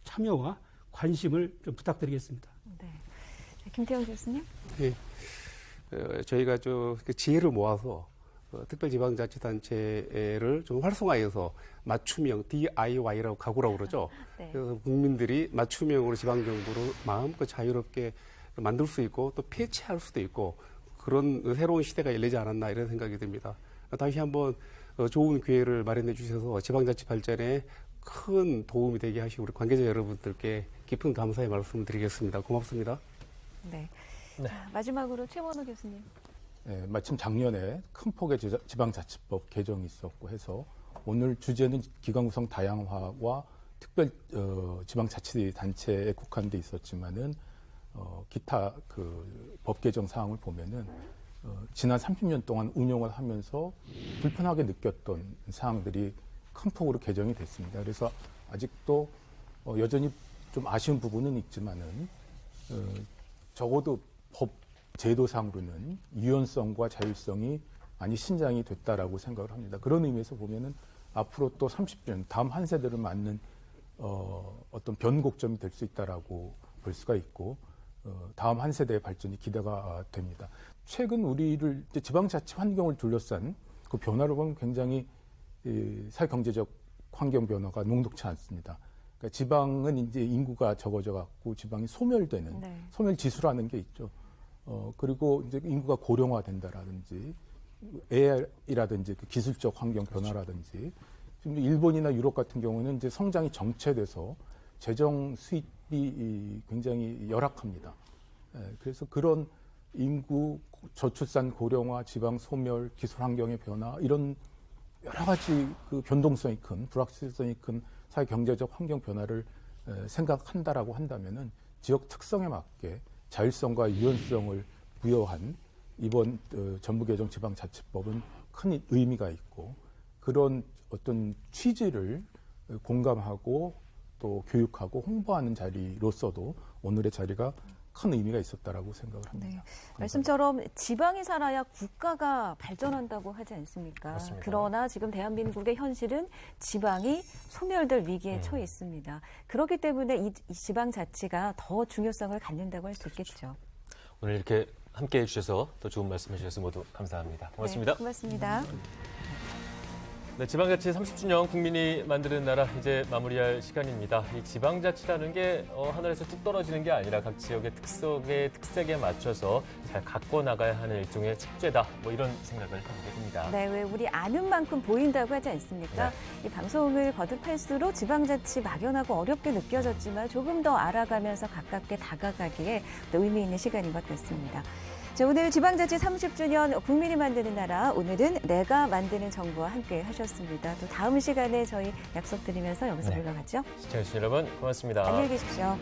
참여와 관심을 좀 부탁드리겠습니다. 네. 김태형 교수님. 네. 저희가 그 지혜를 모아서 특별지방자치단체를 좀 활성화해서 맞춤형 DIY라고 가구라고 그러죠. 네. 그래서 국민들이 맞춤형으로 지방정부를 마음껏 자유롭게 만들 수 있고 또 폐지할 수도 있고 그런 새로운 시대가 열리지 않았나 이런 생각이 듭니다. 다시 한번 좋은 기회를 마련해 주셔서 지방자치 발전에 큰 도움이 되게 하시고 우리 관계자 여러분들께 깊은 감사의 말씀을 드리겠습니다. 고맙습니다. 네. 자, 마지막으로 최원호 교수님. 네, 마침 작년에 큰 폭의 지방자치법 개정이 있었고 해서 오늘 주제는 기관구성 다양화와 특별 지방자치단체에 국한돼 있었지만은 기타 그 법 개정 사항을 보면은 지난 30년 동안 운영을 하면서 불편하게 느꼈던 사항들이 큰 폭으로 개정이 됐습니다. 그래서 아직도 여전히 좀 아쉬운 부분은 있지만은 적어도 법 제도상으로는 유연성과 자율성이 많이 신장이 됐다라고 생각을 합니다. 그런 의미에서 보면은 앞으로 또 30년 다음 한 세대를 맞는 어떤 변곡점이 될 수 있다라고 볼 수가 있고 다음 한 세대의 발전이 기대가 됩니다. 최근 우리를 이제 지방자치 환경을 둘러싼 그 변화를 보면 굉장히 사회경제적 환경 변화가 녹록치 않습니다. 그러니까 지방은 이제 인구가 적어져 갖고 지방이 소멸되는 소멸 지수라는 게 있죠. 그리고 이제 인구가 고령화된다라든지 AI라든지 그 기술적 환경 변화라든지 지금 일본이나 유럽 같은 경우는 이제 성장이 정체돼서 재정 수입이 굉장히 열악합니다. 그래서 그런 인구, 저출산 고령화, 지방 소멸, 기술 환경의 변화 이런 여러 가지 그 변동성이 큰 불확실성이 큰 사회 경제적 환경 변화를 생각한다라고 한다면은 지역 특성에 맞게 자율성과 유연성을 부여한 이번 전부개정 지방자치법은 큰 의미가 있고 그런 어떤 취지를 공감하고 또 교육하고 홍보하는 자리로서도 오늘의 자리가 큰 의미가 있었다라고 생각을 합니다. 네. 말씀처럼 지방이 살아야 국가가 발전한다고 하지 않습니까? 맞습니다. 그러나 지금 대한민국의 현실은 지방이 소멸될 위기에 처해 있습니다. 그렇기 때문에 이 지방자치가 더 중요성을 갖는다고 할 수 있겠죠. 오늘 이렇게 함께해 주셔서 또 좋은 말씀해 주셔서 모두 감사합니다. 고맙습니다. 네, 고맙습니다. 네, 지방자치 30주년 국민이 만드는 나라 이제 마무리할 시간입니다. 이 지방자치라는 게 하늘에서 뚝 떨어지는 게 아니라 각 지역의 특색에 맞춰서 잘 갖고 나가야 하는 일종의 숙제다. 뭐 이런 생각을 하게 됩니다. 네, 왜 우리 아는 만큼 보인다고 하지 않습니까? 네. 이 방송을 거듭할수록 지방자치 막연하고 어렵게 느껴졌지만 조금 더 알아가면서 가깝게 다가가기에 또 의미 있는 시간인 것 같습니다. 자, 오늘 지방자치 30주년 국민이 만드는 나라, 오늘은 내가 만드는 정부와 함께 하셨습니다. 또 다음 시간에 저희 약속드리면서 여기서 물러가죠. 시청해주신 여러분 고맙습니다. 안녕히 계십시오.